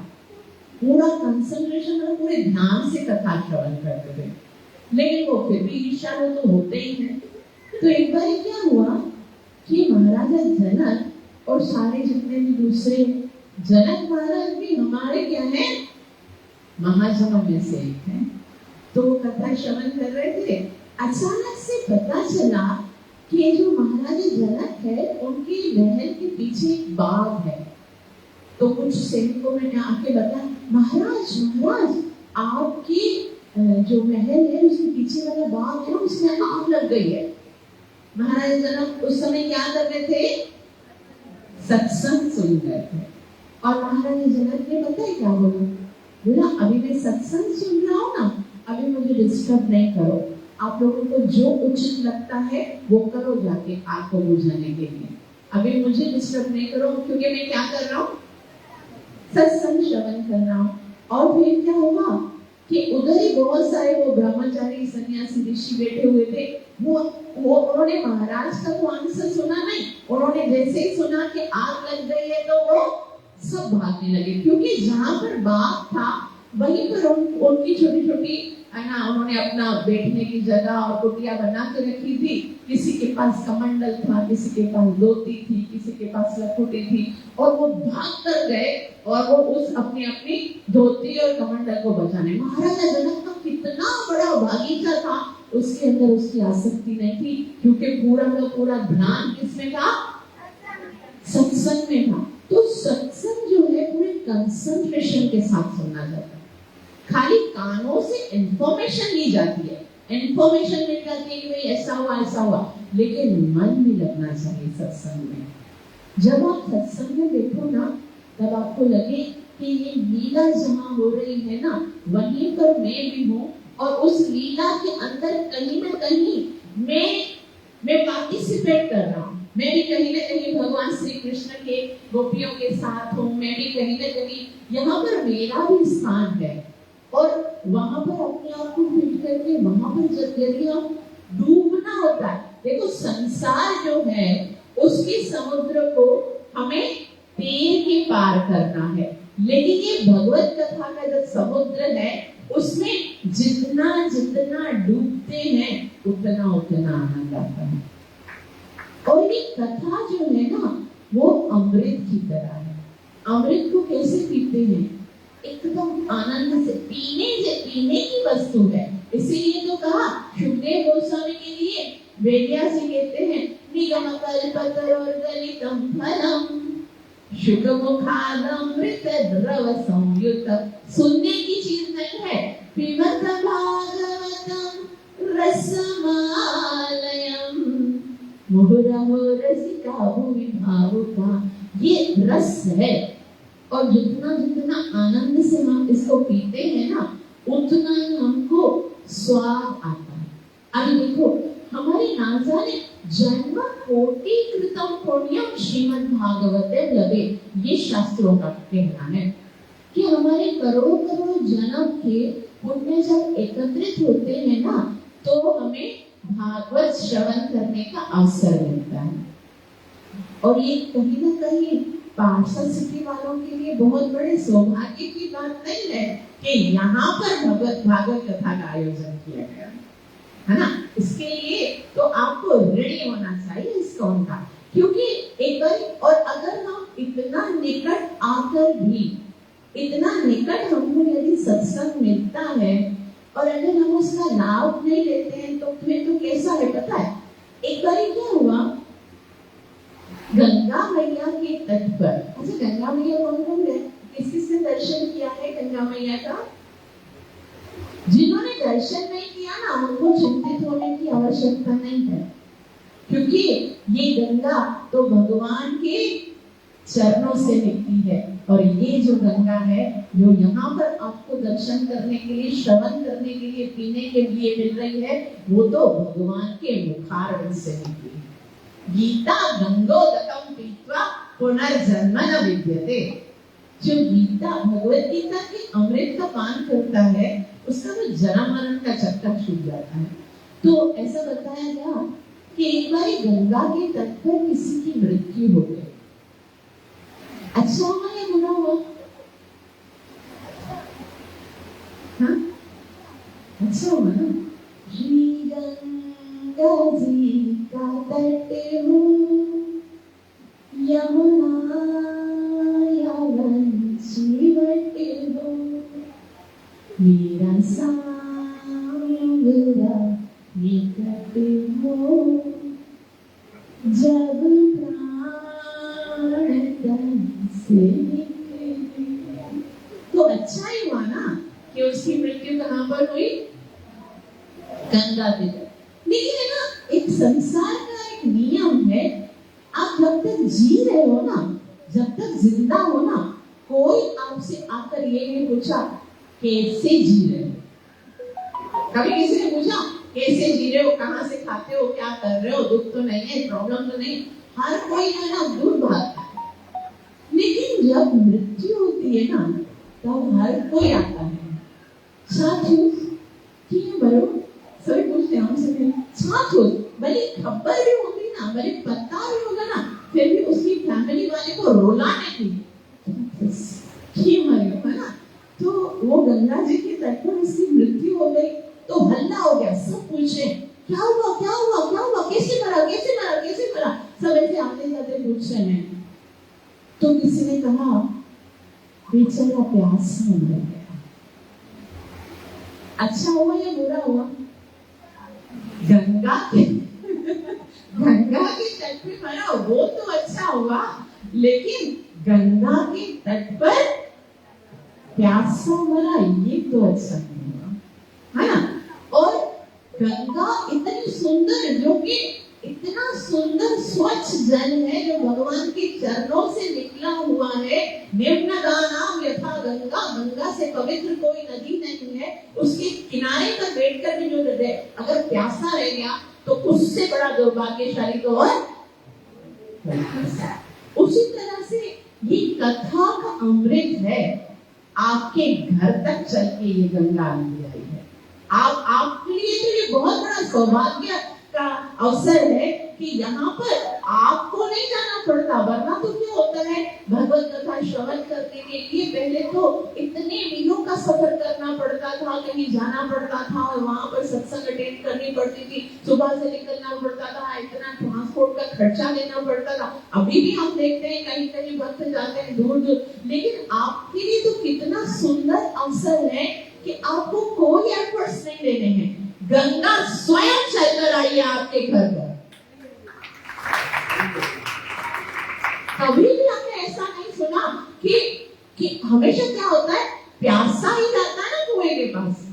पूरा कंसंट्रेशन और पूरे ध्यान से कथा श्रवण करते थे। लेकिन वो फिर भी ईर्ष्यालु तो होते ही हैं। तो एक बार क्या हुआ कि महाराजा जनक और सारे जितने भी दूसरे, जनक महाराज भी हमारे क्या है, महाजनों में से एक है, तो कथा श्रवण कर रहे थे। अचानक से पता चला कि जो महाराजा जनक है उनकी महल के पीछे एक बाग है। तो कुछ सैनिकों ने आके बताया, महाराज महाराज आपकी जो महल है उसके पीछे वाला बाग है ना, उसमें आग लग गई है। महाराजा जनक उस समय क्या कर रहे थे, सत्संग सुन रहे थे। और महाराजा जनक ने पता है क्या बोला, अभी मैं सत्संग सुन रहा हूँ ना, अभी मुझे डिस्टर्ब नहीं करो, आप लोगों को जो उचित लगता है वो करो जाके आग को बुझाने के लिए, अभी मुझे डिस्टर्ब नहीं करो, क्योंकि मैं क्या कर रहा हूँ, सत्संग श्रवण कर रहा हूँ। और फिर क्या हुआ कि उधर ही बहुत सारे वो ब्रह्मचारी सन्यासी ऋषि बैठे हुए थे, वो उन्होंने महाराज का तो आंसर सुना नहीं, उन्होंने जैसे ही सुना कि आग लग गई है तो वो सब भागने लगे, क्योंकि जहाँ पर बाग था वहीं पर उनकी छोटी छोटी है ना, उन्होंने अपना बैठने की जगह और कुटिया बना के रखी थी। किसी के पास कमंडल था, किसी के पास धोती थी, किसी के पास लखोटी थी, और वो भाग कर गए और वो उस अपनी अपनी धोती और कमंडल को बचाने। महाराजा जनक का कितना बड़ा बागीचा था, उसके अंदर उसकी आसक्ति नहीं थी, क्योंकि पूरा का पूरा ध्यान किसमें था, सत्संग में था। तो सत्संग जो है पूरे कंसंट्रेशन के साथ सुनना जाता है। खाली कानों से इंफॉर्मेशन ली जाती है, इंफॉर्मेशन मिल जाती है कि भाई ऐसा हुआ, लेकिन मन में लगना चाहिए सत्संग में। जब आप सत्संग में देखो ना, तब आपको लगे कि ये लीला जहाँ हो रही है ना, वहीं पर मैं भी हूँ, और उस लीला के अंदर कहीं ना कहीं मैं पार्टिसिपेट कर रहा हूँ। मैं भी कहीं ना कहीं भगवान श्री कृष्ण के गोपियों के साथ हूँ, मैं भी कहीं ना कहीं यहाँ पर मेरा भी स्थान है, और वहां पर अपने आप को फिट करके वहां पर जब यदि हम डूबना होता है, देखो संसार जो है उसके समुद्र को हमें तैर के पार करना है, लेकिन ये भगवत कथा का जो समुद्र है उसमें जितना जितना डूबते हैं उतना उतना आनंद आता है। और ये कथा जो है ना वो अमृत की तरह है। अमृत को कैसे पीते हैं? एकदम आनंद से, पीने की वस्तु है। इसीलिए तो कहा सुखदेव गोस्वामी के लिए वेदिया से कहते हैं निगम कल्पतरोर्गलितम फलम शुकमुखादमृत द्रव संयुत। सुनने की चीज नहीं है, पिबत भागवतम रसमालयम मुहुरहो रसिका भुवि भावुका। ये रस है, और जितना जितना आनंद से हम इसको पीते हैं ना, उतना ही हमको स्वाद आता है। अभी देखो हमारे ना जाने जन्म कोटि कृतम पुण्यम श्रीमद् भागवते लगे, ये शास्त्रों का कहना है कि हमारे करोड़ों करोड़ों जन्म के पुण्य जब एकत्रित होते हैं ना, तो हमें भागवत श्रवण करने का अवसर मिलता है। और ये कहीं ना कहीं पार्षद सिटी वालों के लिए बहुत बड़े सौभाग्य की बात नहीं है कि यहाँ पर भागवत कथा का आयोजन किया गया है ना। इसके लिए तो आपको रेडी होना चाहिए इसका उनका, क्योंकि एक बार, और अगर हम इतना निकट आकर भी, इतना निकट हमको यदि सत्संग मिलता है और अगर हम उसका लाभ नहीं लेते हैं तो फिर तो कैसा है पता है? एक बार क्या हुआ, गंगा मैया के तट पर, अच्छा गंगा मैया कौन है? किसने दर्शन किया है गंगा मैया का? जिन्होंने दर्शन नहीं किया ना, उनको चिंतित होने की आवश्यकता नहीं है, क्योंकि ये गंगा तो भगवान के चरणों से निकली है। और ये जो गंगा है जो यहाँ पर आपको दर्शन करने के लिए, श्रवण करने के लिए, पीने के लिए मिल रही है, वो तो भगवान के मुखारविंद से निकली है। गीता गंगोदकम पीत्वा पुनर्जन्म न विद्यते। जो गीता, भगवत गीता के अमृत का पान करता है, उसका तो जन्म मरण का चक्कर छूट जाता है। तो ऐसा बताया गया कि एक बार गंगा के तट पर किसी की मृत्यु हो गई। अच्छा हुआ या बुरा हुआ? हाँ, अच्छा हुआ ना। श्री गंगा जी का तट हो, यमुना यावन शिवट हो, मेरा सांवरा निकट हो, जब प्राण तन से निकले। तो अच्छा ही हुआ ना कि उसकी मृत्यु कहाँ पर हुई? गंगा के तट। लेकिन है ना, एक संसार का एक नियम है, आप जब तक जी रहे हो ना, जब तक जिंदा हो ना, कोई आपसे आकर ये नहीं पूछा कैसे जी रहे हो। कभी किसी ने पूछा कैसे जी रहे हो, कहाँ से खाते हो, क्या कर रहे हो, दुख तो नहीं है, प्रॉब्लम तो नहीं? हर कोई है ना दूर भागता है। लेकिन जब मृत्यु होती है ना, तब हर कोई आता है। साथियों क्यों बरो सभी पूछते हैं हमसे, साथियों भले खबर भी होगी ना, भले पता भी होगा ना, फिर भी उसकी फैमिली वाले को रुलाने की क्यों मरे, है ना। तो वो गंगा जी के तट पर उसकी मृत्यु हो गई, तो हल्ला हो गया, सब पूछे क्या हुआ क्या हुआ क्या हुआ, कैसे मरा कैसे मरा कैसे मरा, सब ऐसे आते जाते पूछ रहे हैं। तो किसी ने कहा बेचारा प्यास में मर गया। अच्छा हुआ या बुरा हुआ? गंगा के तट पे मरा वो तो अच्छा हुआ, लेकिन गंगा के तट पर प्यासा मरा, ये तो अच्छा नहीं हुआ, है ना। और गंगा इतनी सुंदर, जो कि इतना सुंदर स्वच्छ जल है जो भगवान के चरणों से निकला हुआ है। निम्नगानाम यथा गंगा, गंगा से पवित्र कोई नदी नहीं है। उसके किनारे पर बैठकर भी जो हृदय अगर प्यासा रह गया तो उससे बड़ा दुर्भाग्यशाली तो और उसी तरह से ये कथा का अमृत है। आपके घर तक चल के ये गंगा आई है। आपके लिए तो ये बहुत बड़ा सौभाग्य का अवसर है कि यहाँ पर आपको नहीं जाना पड़ता। वरना तो क्या होता है, भगवत कथा श्रवण करने के लिए पहले तो इतने मीलों का सफर करना पड़ता था, कहीं जाना पड़ता था और वहां पर सत्संग अटेंड करनी पड़ती थी, सुबह से निकलना पड़ता था, इतना ट्रांसपोर्ट का खर्चा देना पड़ता था। अभी भी हम देखते हैं कहीं कहीं भक्त जाते हैं दूर दूर, लेकिन आपके लिए तो कितना सुंदर अवसर है कि आपको कोई एफर्ट्स नहीं लेने हैं। गंगा स्वयं चलकर आई है आपके घर पर। कभी भी हमने ऐसा नहीं सुना कि हमेशा क्या होता है, प्यासा ही जाता है ना कुएं के पास,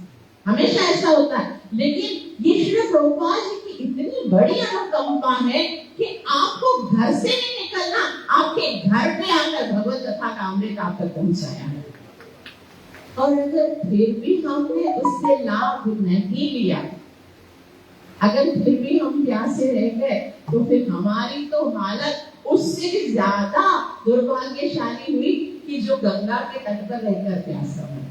हमेशा ऐसा होता है। लेकिन ये श्री प्रभुपाद जी की इतनी बड़ी अनुकंपा है कि आपको घर से नहीं निकलना, आपके घर पे आकर भगवत कथा का अमृत आप तक पहुंचाया है। और अगर फिर भी हमने उससे लाभ नहीं लिया, अगर फिर भी हम प्यासे रह गए, तो फिर हमारी तो हालत उससे भी ज्यादा दुर्भाग्यशाली हुई कि जो गंगा के तट पर रहकर प्यासा है।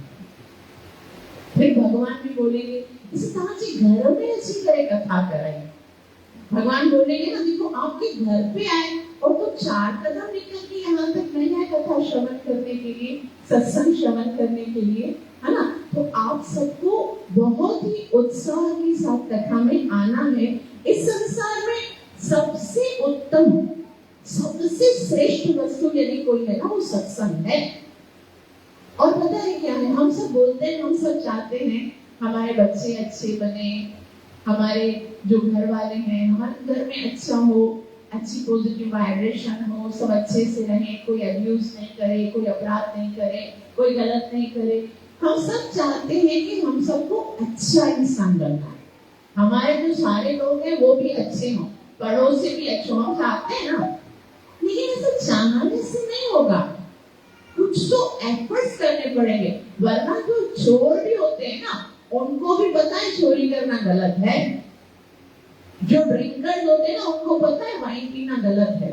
फिर भगवान भी बोलेंगे, इस तरह से घर में अच्छी तरह कथा कराई। भगवान बोलेंगे ना, देखो आपके घर पे आए और तो 4 कदम निकल के यहाँ तक नहीं आए कथा श्रवण करने के लिए, सत्संग श्रवण करने के लिए, है ना। तो आप सबको बहुत ही उत्साह के साथ कथा में आना है। इस संसार में सबसे उत्तम, सबसे श्रेष्ठ वस्तु यदि कोई है ना, वो सत्संग है। और पता है क्या है, हम सब बोलते हैं, हम सब चाहते हैं हमारे बच्चे अच्छे बने, हमारे जो घर वाले हैं हमारे घर में अच्छा हो, अच्छी पॉजिटिव वाइब्रेशन हो, सब अच्छे से रहे, कोई अब्यूज नहीं करे, कोई अपराध नहीं करे, कोई गलत नहीं करे। हम सब चाहते हैं कि हम सबको अच्छा इंसान बनना है, हमारे जो सारे लोग हैं वो भी अच्छे हों, पड़ोसी भी अच्छे हों, हम चाहते हैं ना। लेकिन ऐसा चाहने से नहीं होगा, कुछ तो एफर्ट्स करने पड़ेंगे। वरना जो चोर भी होते हैं ना, उनको भी पता है चोरी करना गलत है। जो ड्रिंकर्स होते हैं ना, उनको पता है वाइन पीना गलत है।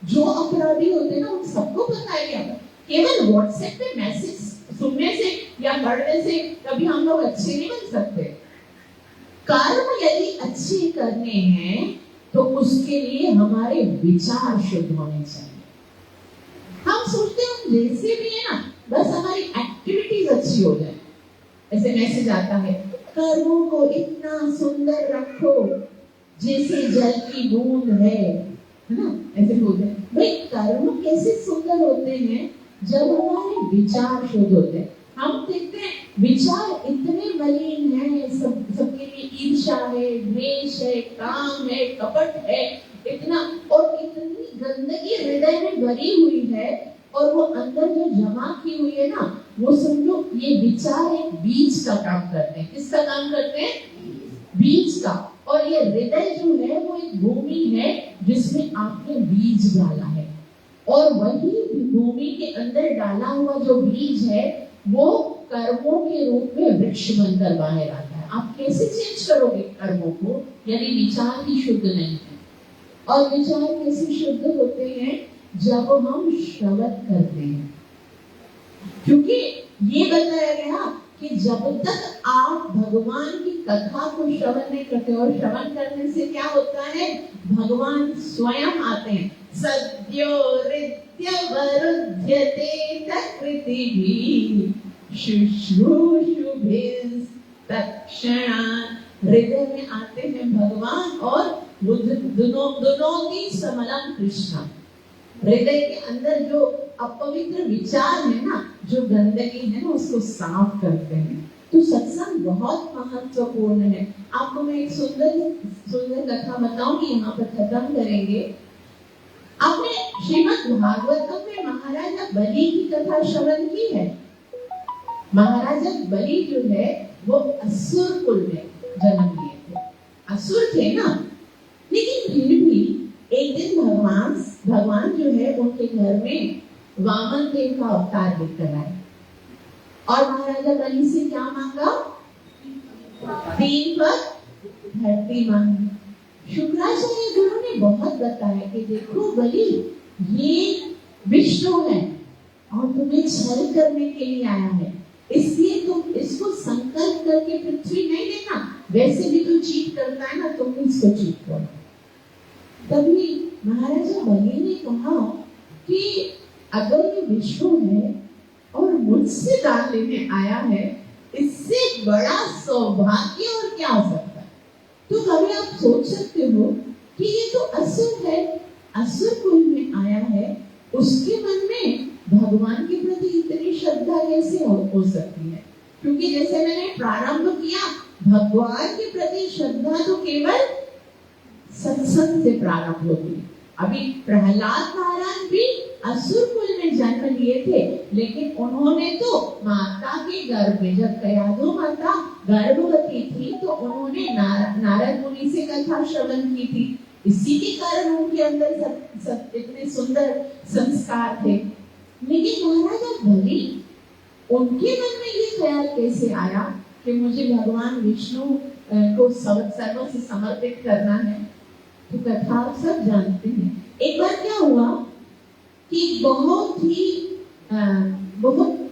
जो अपराधी होते हैं ना, उन सबको पता है। क्या केवल व्हाट्सएप पे मैसेज सुनने से या पढ़ने से कभी हम लोग अच्छे नहीं बन सकते। कर्म यदि अच्छे करने हैं तो उसके लिए हमारे विचार शुद्ध होने चाहिए। हम सोचते हैं हम जैसे भी है ना, बस हमारी एक्टिविटीज अच्छी हो जाए। ऐसे मैसेज आता है, कर्मों को इतना सुंदर रखो जैसे जल की बूंद है ना। ऐसे बोलते हैं भाई, कर्म कैसे सुंदर होते हैं जब हमारे विचार शुद्ध होते हैं। हम देखते हैं विचार इतने मलिन हैं, सबके लिए ईर्ष्या है, द्वेष है, काम है, कपट है, इतना और इतनी गंदगी हृदय में भरी हुई है। और वो अंदर जो जमा की हुई है ना, वो समझो ये विचार एक बीज का काम करते हैं। किसका काम करते हैं? बीज का। और ये हृदय जो है वो एक भूमि है जिसमें आपने बीज डाला है, और वही भूमि के अंदर डाला हुआ जो बीज है वो कर्मों के रूप में वृक्ष बनकर बाहर आता है। आप कैसे चेंज करोगे कर्मों को यदि विचार ही शुद्ध नहीं है? और विचार कैसे शुद्ध होते हैं? जब हम श्रवण करते हैं। क्योंकि ये बताया गया कि जब तक आप भगवान की कथा को श्रवण नहीं करते, और श्रवण करने से क्या होता है, भगवान स्वयं आते हैं। सद्यो हृदय वरुध्यते तत्कृतिभिः शुश्रूषुभिः तत्क्षणात्। हृदय में आते हैं भगवान और दुनोति समलं कृष्ण। हृदय के अंदर जो अपवित्र विचार है ना, जो गंदगी है ना, उसको साफ करते हैं। तो सत्संग बहुत महत्वपूर्ण है। आपको मैं एक सुंदर कथा बताऊंगी, यहाँ पर खत्म करेंगे। आपने श्रीमद् भागवतम में महाराजा बलि की कथा श्रवण की है। महाराजा बलि जो है वो असुर कुल में जन्म लिए थे, असुर थे ना, लेकिन फिर भी एक दिन भगवान जो है उनके घर में वामन देव का अवतार लेकर आए और महाराजा बलि से क्या मांगा? 3 पग धरती मांगी। शुक्राचार्य गुरु ने बहुत बताया कि देखो बलि, ये विष्णु है और तुम्हें छल करने के लिए आया है, इसलिए तुम इसको संकल्प करके पृथ्वी नहीं लेना, वैसे भी तो चीट करता है ना, तुम इसको चीट करो। तभी महाराजा बलि ने कहा कि अगर ये विष्णु है और मुझसे दान लेने आया है, इससे बड़ा सौभाग्य और क्या हो सकता है। तो कभी आप सोच सकते हो कि ये तो असुर है, असुर कुल में आया है, उसके मन में भगवान के प्रति इतनी श्रद्धा कैसे हो सकती है? क्योंकि जैसे मैंने प्रारंभ किया, भगवान के प्रति श्रद्धा तो केवल सत्संग से प्रारंभ होती है। अभी प्रहलाद महाराज भी असुर कुल में जन्म लिए थे, लेकिन उन्होंने तो माता के गर्भ में, जब कयाधु माता गर्भवती थी तो उन्होंने नारद मुनि से कथा श्रवण की थी। इसी के कारण उनके अंदर इतने सुंदर संस्कार थे। लेकिन महाराजा बलि, उनके मन में ये ख्याल कैसे आया कि मुझे भगवान विष्णु को सर्व से समर्पित करना है? तो कथा आप सब जानते हैं। एक बार क्या हुआ कि बहुत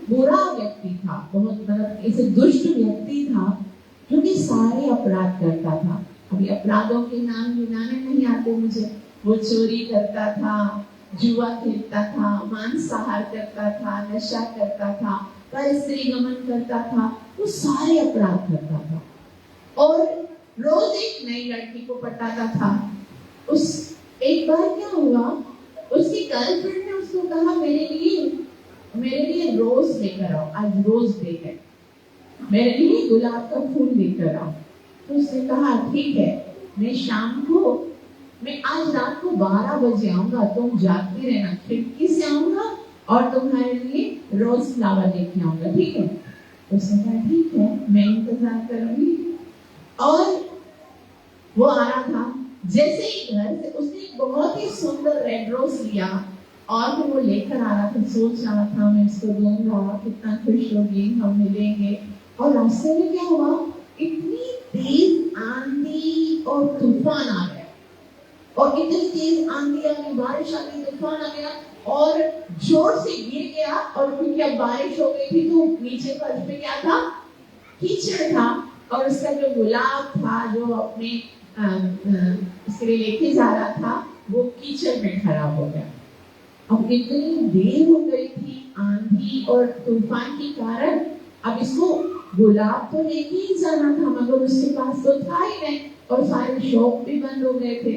बुरा व्यक्ति था, बहुत मतलब ऐसे दुष्ट व्यक्ति था जो कि सारे अपराध करता था। अभी अपराधों के नाम गिनाने नहीं आते मुझे। वो चोरी करता था, जुआ खेलता था, मांसाहार करता था, नशा करता था, पर स्त्री गमन करता था, वो सारे अपराध करता था और रोज एक नई लड़की को पटाता था। उस एक बार क्या हुआ, उसकी गर्लफ्रेंड ने उसको कहा मेरे लिए रोज लेकर आओ, आज रोज डे है, मेरे लिए गुलाब का फूल लेकर आओ। तो उसने कहा ठीक है, मैं आज रात को 12 बजे आऊंगा, तुम जागते रहना, खिड़की से आऊंगा और तुम्हारे लिए रोज फ्लावर लेके आऊंगा, ठीक है? उसने कहा ठीक है, मैं इंतजार करूंगी। और वो आ रहा था, जैसे ही घर से उसने एक बहुत ही सुंदर रेड रोज लिया और फिर वो लेकर आ रहा था, सोच रहा था मैं इसको दूंगा, कितना खुश होगी, हम मिलेंगे। और रास्ते में क्या हुआ, इतनी तेज आंधी और तूफान आ गया, और इतनी तेज आंधी आ गई, बारिश आ गई, तूफान आ गया और जोर से गिर गया। और क्योंकि अब बारिश हो गई थी तो नीचे फर्श पे क्या था, कीचड़ था, और उसका जो गुलाब था जो अपने इसके लिए लेके जा रहा था, वो कीचड़ में खराब हो गया। अब इतनी देर हो गई थी आंधी और तूफान के कारण, अब इसको गुलाब तो लेके ही जाना था, मगर उसके पास तो था ही नहीं और सारे शॉप भी बंद हो गए थे।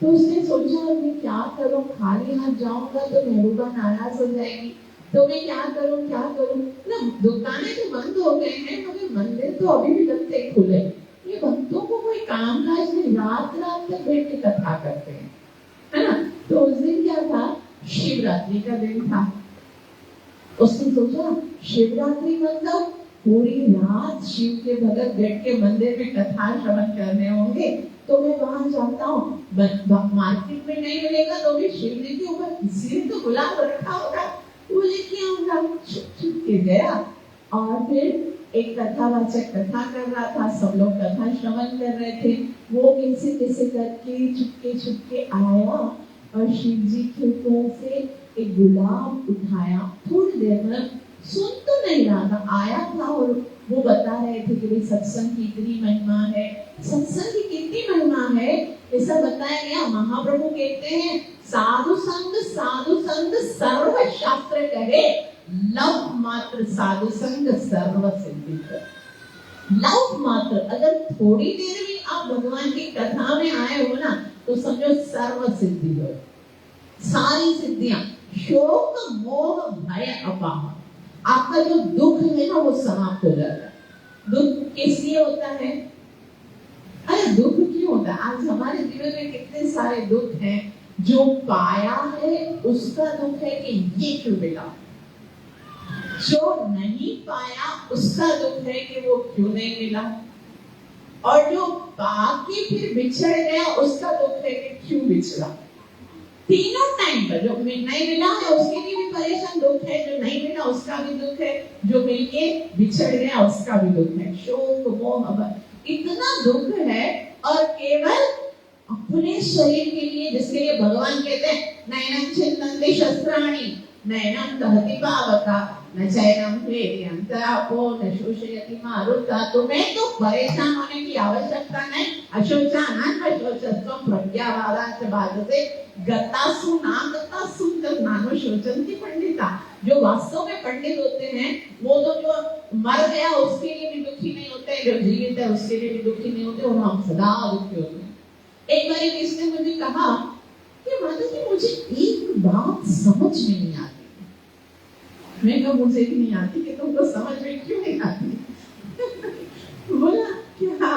तो उसने सोचा मैं क्या करूं, खाली हाथ जाऊंगा तो महबूबा नाराज हो जाएगी, तो मैं क्या करूं ना, दुकानें तो बंद हो गए हैं मगर मंदिर तो अभी भी लगते खुले। ये भक्तों को कोई काम काज नहीं, रात तक बैठ के कथा करते हैं, है ना? तो उस दिन क्या था, शिवरात्रि का दिन था। उसने सोचा शिवरात्रि मतलब पूरी रात शिव के भगत बैठ के मंदिर में कथा श्रवण करने होंगे, तो मैं वहां जाता हूँ, मार्केट में नहीं मिलेगा तो भी शिव जी के ऊपर किसी ने तो गुलाब रखा होगा, वो लेके आऊंगा। छुप के गया और फिर एक कथावाचक कथा कर रहा था, सब लोग कथा श्रवण कर रहे थे। वो कैसे करके चुपके आया और शिव जी के ऊपर से एक गुलाब उठाया। थोड़ी देर में सुन तो नहीं रहा था, आया था और वो बता रहे थे कि भाई सत्संग की इतनी महिमा है, सत्संग की कितनी महिमा है, ऐसा बताया गया। महाप्रभु कहते हैं साधु संग सर्व शास्त्र कहे, लव मात्र साधु संग सर्व सिद्धि कर। लव मात्र, अगर थोड़ी देर भी आप भगवान की कथा में आए हो ना तो समझो सर्व सिद्धि हो, सारी सिद्धियां, शोक मोह भय अपाह, आपका जो दुख है ना वो समाप्त हो जाता है। दुख किस लिए होता है? अरे दुख क्यों होता है? आज हमारे जीवन में कितने सारे दुख हैं, जो पाया है उसका दुख है कि ये क्यों मिला, जो नहीं पाया उसका दुख है कि वो क्यों नहीं मिला, और जो पाके फिर बिछड़ गया उसका दुख है कि क्यों बिछड़ा। तीनों टाइम पर जो नहीं मिला है उसके लिए भी परेशान दुख है, जो नहीं मिला उसका भी दुख है, जो मिलके बिछड़ गया उसका भी दुख है। शोक मोह इतना दुख है, और केवल अपने शरीर के लिए, जिसके लिए भगवान कहते हैं नैनम छिन्नन्ति शस्त्राणि नैनम दहति पावका न चैनम क्लेदयं तरापो न शोषयति मारुता। तुम्हें तो परेशान होने की आवश्यकता नहीं। अशोचानान अशोचस्त्वं प्रज्ञावादांच बाधते गतासु नागतासु तज्ञानो शोचन्ति पंडिता। जो वास्तव में पंडित होते हैं वो तो जो मर गया उसके लिए भी दुखी नहीं होते, जो जीवित है उसके लिए भी दुखी नहीं होते, और हम सदा दुखी होते हैं। एक बार किसी ने मुझे कहा कि माता जी मुझे एक बात समझ में नहीं आती। मैं कहा मुझे भी नहीं आती कि तुमको समझ में क्यों नहीं आती। बोला क्या?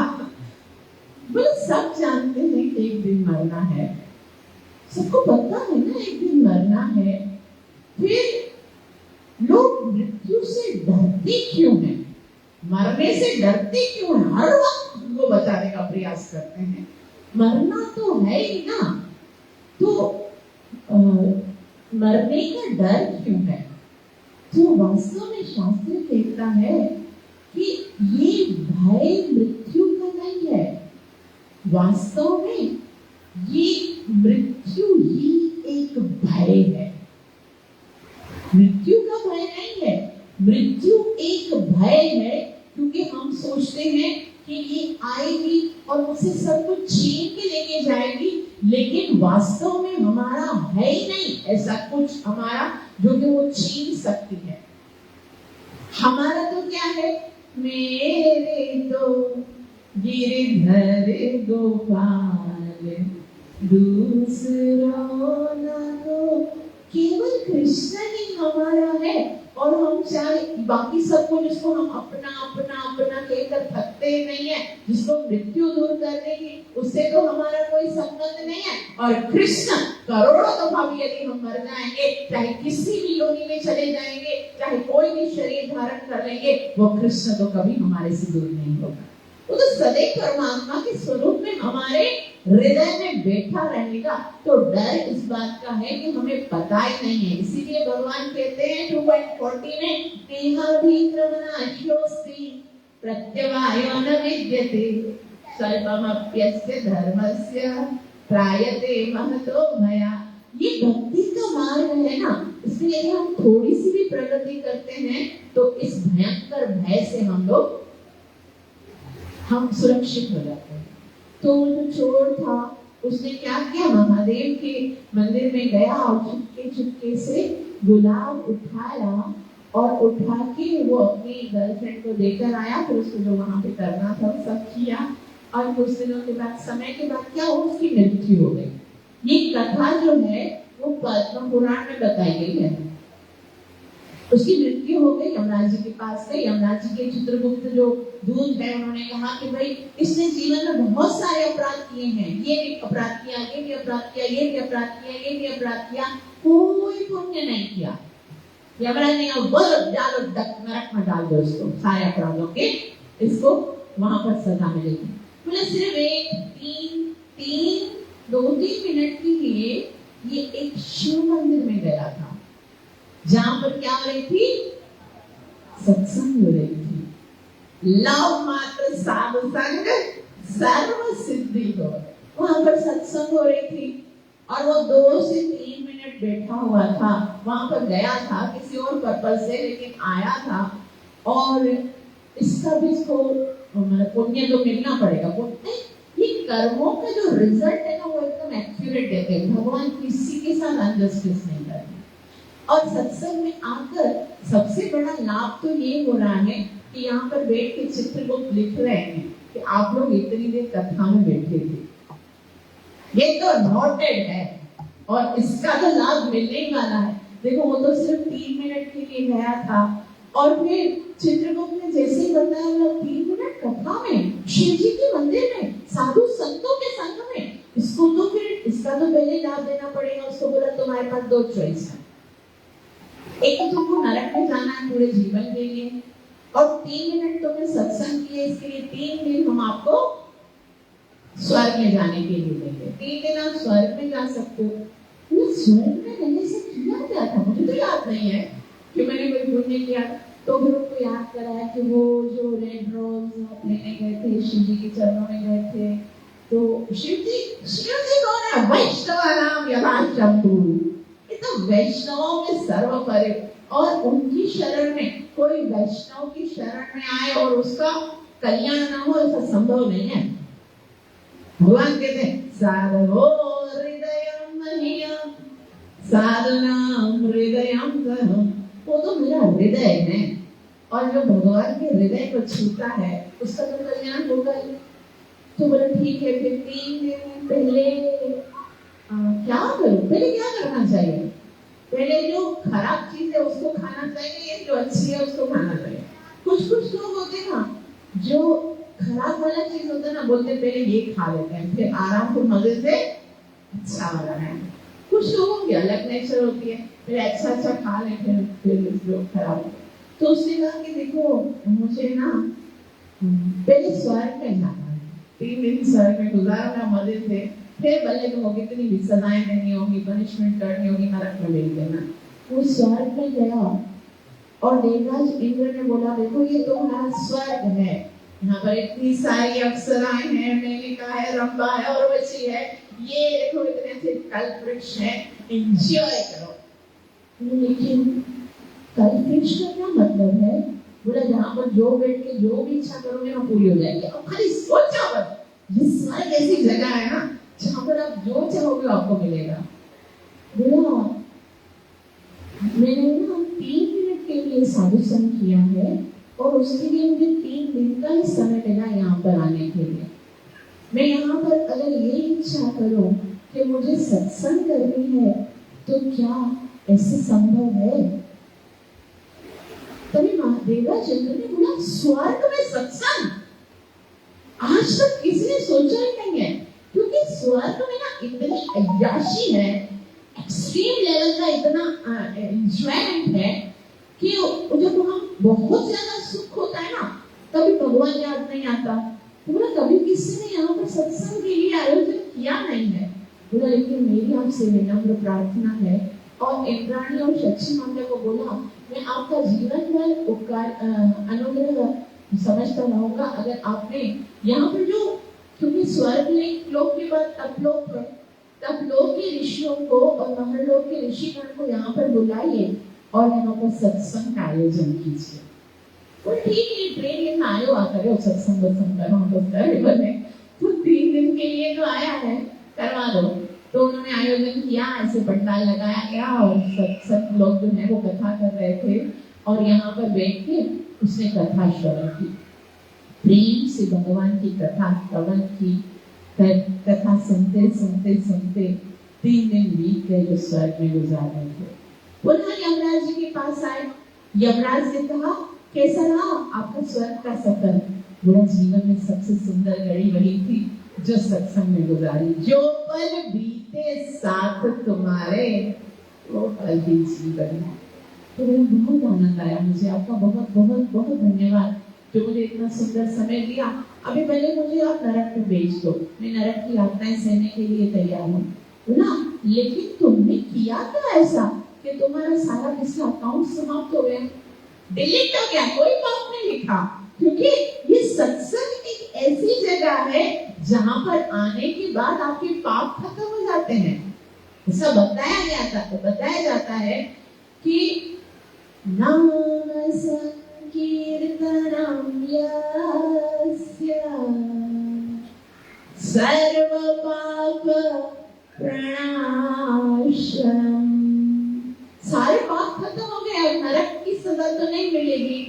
बोला सब जानते हैं कि एक दिन मरना है, सबको पता है ना एक दिन मरना है, फिर लोग मृत्यु से डरते क्यों हैं, मरने से डरते क्यों हैं, हर वक्त उनको बचाने का प्रयास करते हैं। मरना तो है ही ना, तो मरने का डर क्यों है? तो वास्तव में शास्त्र कहता है कि ये भय मृत्यु का नहीं है, वास्तव में ये मृत्यु ही एक भय है। मृत्यु का भय नहीं है, मृत्यु एक भय है, क्योंकि हम सोचते हैं कि ये आएगी और मुझसे सब कुछ छीन के लेके जाएगी, लेकिन वास्तव में हमारा है ही नहीं ऐसा कुछ हमारा जो कि वो छीन सकती है। हमारा तो क्या है, मेरे तो गिरधर गोपाल दूसरा ना तो, केवल कृष्ण ही हमारा है। और हम चाहे बाकी सबको, जिसको हम अपना अपना अपना कहकर थकते नहीं है, जिसको मृत्यु दूर करने की, उससे तो हमारा कोई संबंध नहीं है। और कृष्ण करोड़ों दफा भी यदि हम मर जाएंगे, चाहे किसी भी योनि में चले जाएंगे, चाहे कोई भी शरीर धारण कर लेंगे, वो कृष्ण तो कभी हमारे से दूर नहीं होगा। वो तो सदैव परमात्मा के स्वरूप में हमारे हृदय में बैठा रहेगा। तो डर इस बात का है कि हमें पता ही नहीं है। इसीलिए भगवान कहते हैं 2.40 में देहाभिक्रमणाश्योस्ति प्रत्यवायो न विद्यते स्वल्पमप्यस्य धर्मस्य त्रायते महतो भया। ये भक्ति का मार्ग है ना, इसलिए यदि हम थोड़ी सी भी प्रगति करते हैं तो इस भयंकर भय से हम सुरक्षित हो जाते हैं। तो जो चोर था उसने क्या किया, महादेव के मंदिर में गया और चुपके चुपके से गुलाब उठाया और उठा के वो अपनी गर्लफ्रेंड को देकर आया। फिर उसको जो वहां पे करना था सब किया, और कुछ दिनों के बाद, समय के बाद क्या हुआ, उसकी मृत्यु हो गई। ये कथा जो है वो पद्म पुराण में बताई गई है। उसकी मृत्यु हो गई, यमराज जी के पास गई। यमराज जी के चित्रगुप्त जो दूत है उन्होंने कहा कि भाई इसने जीवन में बहुत सारे अपराध किए हैं, ये भी अपराध किया, ये भी अपराध किया, ये भी अपराध किया, ये भी अपराध किया, कोई पुण्य नहीं किया। यमराज ने कहा बोलो डालो नरक में डाल दो इसको, सारे अपराधों के, इसको वहां पर सजा मिलेगी। बोले सिर्फ दो तीन मिनट के लिए ये एक शिव मंदिर में गया था, जहां पर क्या हो रही थी, सत्संग हो रही थी। लव मात्र साधु संग सर्व सिद्धि हो, वहां पर सत्संग हो रही थी। और वो 2 से 3 मिनट बैठा हुआ था, वहां पर गया था किसी और पर्पज से, लेकिन आया था। और इसका भी इसको पुण्य तो मिलना पड़ेगा। पुण्य ये कर्मों का जो रिजल्ट है ना वो एकदम एक्यूरेट देते हैं। भगवान किसी के साथ अनजस्टिस नहीं करते। और सत्संग में आकर सबसे बड़ा लाभ तो ये हो रहा है कि यहाँ पर बैठ के चित्रगुप्त लिख रहे हैं कि आप लोग इतनी देर कथा में बैठे थे, ये तो नोटेड है और इसका तो लाभ मिलने ही वाला है। देखो वो तो सिर्फ 3 मिनट के लिए गया था, और फिर चित्रगुप्त ने जैसे ही बताया वो 3 मिनट कथा में, शिव जी के मंदिर में, साधु संतों के संग में, इसको तो फिर इसका तो पहले लाभ देना पड़ेगा। उसको बोला तुम्हारे पास दो चॉइस है, एक तो तुमको नरक में जाना है पूरे जीवन के लिए, और 3 मिनट तुम्हें सत्संग किए इसके लिए 3 दिन हम आपको स्वर्ग में जाने के लिए देंगे। 3 दिन आप स्वर्ग में जा सकते हो। स्वर्ग में रहने से किया क्या था मुझे तो याद नहीं है कि मैंने कोई पुण्य किया। तो फिर उनको याद कराया कि वो जो रेड रोज आप लेने गए थे, शिव जी के चरणों में गए थे, तो शिव जी कौन है? वैष्णव नाम यथार्थ शंभु। ये तो वैष्णवों में सर्वोपरि, और उनकी शरण में कोई वैष्णव की शरण में आए और उसका कल्याण ना हो ऐसा संभव नहीं है। भगवान कहते हैं साधो हृदयम मह्यम साधनाम हृदयम सहम। वो तो मेरा हृदय है, और जो भगवान के हृदय को छूता है उसका तो कल्याण होगा ही। तो बोला ठीक है, फिर 3 दिन पहले क्या करूं? पहले क्या करना चाहिए? पहले जो खराब चीज है उसको खाना चाहिए, जो अच्छी है उसको खाना चाहिए। कुछ लोग होते ना जो खराब वाला चीज होता है ना, बोलते पहले ये खा लेते हैं फिर आराम को मजे से अच्छा वाला है। कुछ लोगों की अलग नेचर होती है, पहले अच्छा खा लेते हैं फिर जो खराब। तो उसने कहा कि देखो मुझे ना पहले स्वर्ग में जाना है, 3 दिन स्वर्ग में गुजारना मजे से, फिर भले तो कितनी भी सजाएं देनी होगी, पनिशमेंट करनी होगी, नरक में भेज देना। वो स्वर्ग में गया और देवराज इंद्र ने बोला देखो ये तो हमारा स्वर्ग है, यहाँ पर इतनी सारी अप्सराएं हैं, मेनका है, रंभा है और वैसी है, ये देखो इतने अच्छे कल्प वृक्ष है, एंजॉय करो। लेकिन कल्प वृक्ष का क्या मतलब है? बोला जहाँ पर जो बैठ के जो भी इच्छा करोगे ना पूरी हो जाएगी। अब खाली सोचा बस, ये स्वर्ग ऐसी जगह है ना जहाँ पर आप जो चाहोगे आपको मिलेगा। बोला मैंने ना 3 मिनट के लिए साधु संग किया है और उसके लिए मुझे 3 दिन का ही समय मिला यहाँ पर आने के लिए। मैं यहाँ पर अगर ये इच्छा करूं कि मुझे सत्संग करनी है तो क्या ऐसे संभव है? तभी महादेवराज इंद्र ने बोला स्वर्ग में सत्संग आज तक किसी ने सोचा ही नहीं है, क्योंकि स्वर्ग में ना इतनी अय्याशी है, एक्सट्रीम लेवल का इतना एंजॉयमेंट है कि जब हम बहुत ज्यादा सुख होता है ना कभी भगवान याद नहीं आता। बोला कभी किसी ने यहाँ पर सत्संग के लिए आयोजन किया नहीं है। बोला लेकिन मेरी आपसे विनम्र प्रार्थना है, और इंद्राणी और शची मामले को बोला मैं आपका जीवन भर उपकार अनुग्रह समझता रहूंगा अगर आपने यहाँ पर जो, क्योंकि स्वर्ग लोक के बाद तपलोक है, तपलोक के ऋषियों को और महरलोक के ऋषिगण को यहाँ पर बुलाइए और यहाँ पर सत्संग का आयोजन कीजिए। और ठीक है ट्रेन में आयो आकर सत्संग तो 3 दिन के लिए तो आया है करवा दो। तो उन्होंने आयोजन किया, ऐसे पंडाल लगाया गया और सब लोग जो है वो कथा कर रहे थे और यहाँ पर बैठ के उसने कथा श्रवण की, प्रेम से भगवान की कथा श्रवण की। कथा सुनते सुनते सुनते 3 दिन बीत गए जो स्वर्ग में गुजार रहे थे। पुनः यमराज जी के पास आए। यमराज ने कहा कैसा रहा आपका स्वर्ग का सफर? बुरा जीवन में सबसे सुंदर घड़ी वही थी जो सत्संग में गुजारी, जो पल बीते साथ तुम्हारे वो पल भी जीवन है। तो बहुत आनंद आया मुझे, आपका बहुत बहुत बहुत धन्यवाद जो मुझे इतना सुंदर समय दिया। अभी पहले मुझे आप नरक में भेज दो, मैं नरक की यातनाएं सहने के लिए तैयार हूँ ना, लेकिन तुमने किया क्या ऐसा कि तुम्हारा सारा पिछला अकाउंट समाप्त हो गया, डिलीट हो गया, कोई पाप नहीं लिखा? क्योंकि ये सत्संग एक ऐसी जगह है जहां पर आने के बाद आपके पाप खत्म हो जाते हैं। ऐसा बताया जाता है कि नाम संकीर्तनम यस्य सर्व पाप प्रणाशनम। सारे पाप खत्म हो गए, नरक की सजा तो नहीं मिलेगी।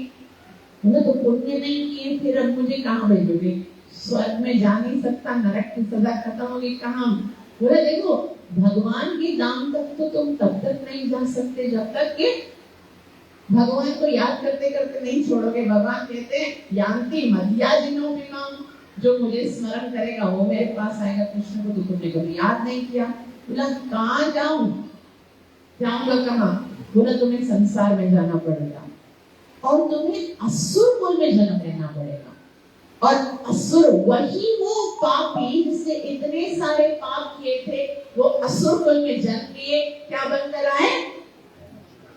मैंने तो पुण्य नहीं किए, फिर अब मुझे कहाँ भेजोगे? स्वर्ग में जा नहीं सकता, नरक की सजा खत्म होगी कहाँ? बोले देखो भगवान के धाम तक तो तुम तब तक नहीं जा सकते जब तक कि भगवान को याद करते करते नहीं छोड़ोगे। भगवान कहते हैं यान्ति मध्याजिनो विमाम, जो मुझे स्मरण करेगा वो मेरे पास आएगा। कृष्ण को तो तुमने कभी याद नहीं किया। बोला कहाँ जाऊं, जाऊंगा कहाँ? बोला तुम्हें संसार में जाना पड़ेगा और तुम्हें असुर कुल में जन्म लेना पड़ेगा। और असुर वही वो पापी जिसने इतने सारे पाप किए थे, वो असुर कुल में जन्म लिए क्या बनकर आए?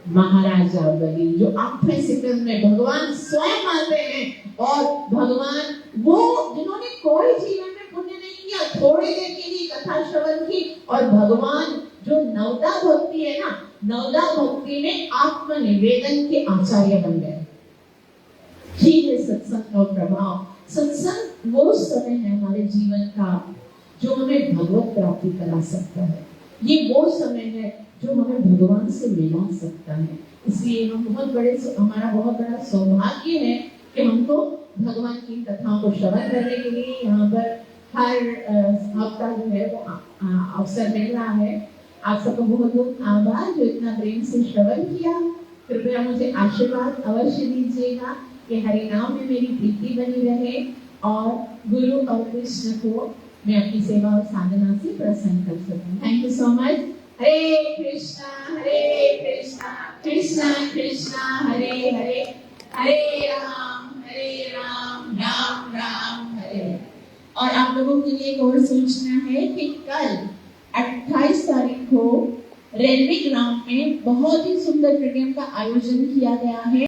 महाराजा बलि, जो आठवें सेकंड में भगवान स्वयं आते हैं। और भगवान वो जिन्होंने कोई जीवन में पुण्य नहीं किया, थोड़ी देर के लिए कथा श्रवण की, और भगवान जो नवदा भक्ति है ना, नवदा भक्ति में आत्मनिवेदन के आचार्य बन गए। ये है सत्संग का प्रभाव। सत्संग वो समय है हमारे जीवन का जो हमें भगवत प्राप्ति करा सकता है। ये वो समय है जो हमें भगवान से मिला सकता है। इसलिए हम हमारा बहुत बड़ा सौभाग्य है कि हमको भगवान की कथाओं को श्रवण करने के लिए यहाँ पर हर हफ्ता जो है वो अवसर मिल रहा है। आप सबको बहुत बहुत आभार जो इतना प्रेम से श्रवण किया। कृपया मुझे आशीर्वाद अवश्य दीजिएगा कि हरि नाम में मेरी प्रीति बनी रहे और गुरु और कृष्ण को मैं अपनी सेवा और साधना से प्रसन्न कर सकूं। Thank you so much. हरे कृष्णा कृष्णा कृष्णा हरे हरे, हरे राम राम राम हरे। और आप लोगों के लिए एक और सूचना है कि कल 28 तारीख को रेलवे ग्राउंड में बहुत ही सुंदर प्रोग्राम का आयोजन किया गया है।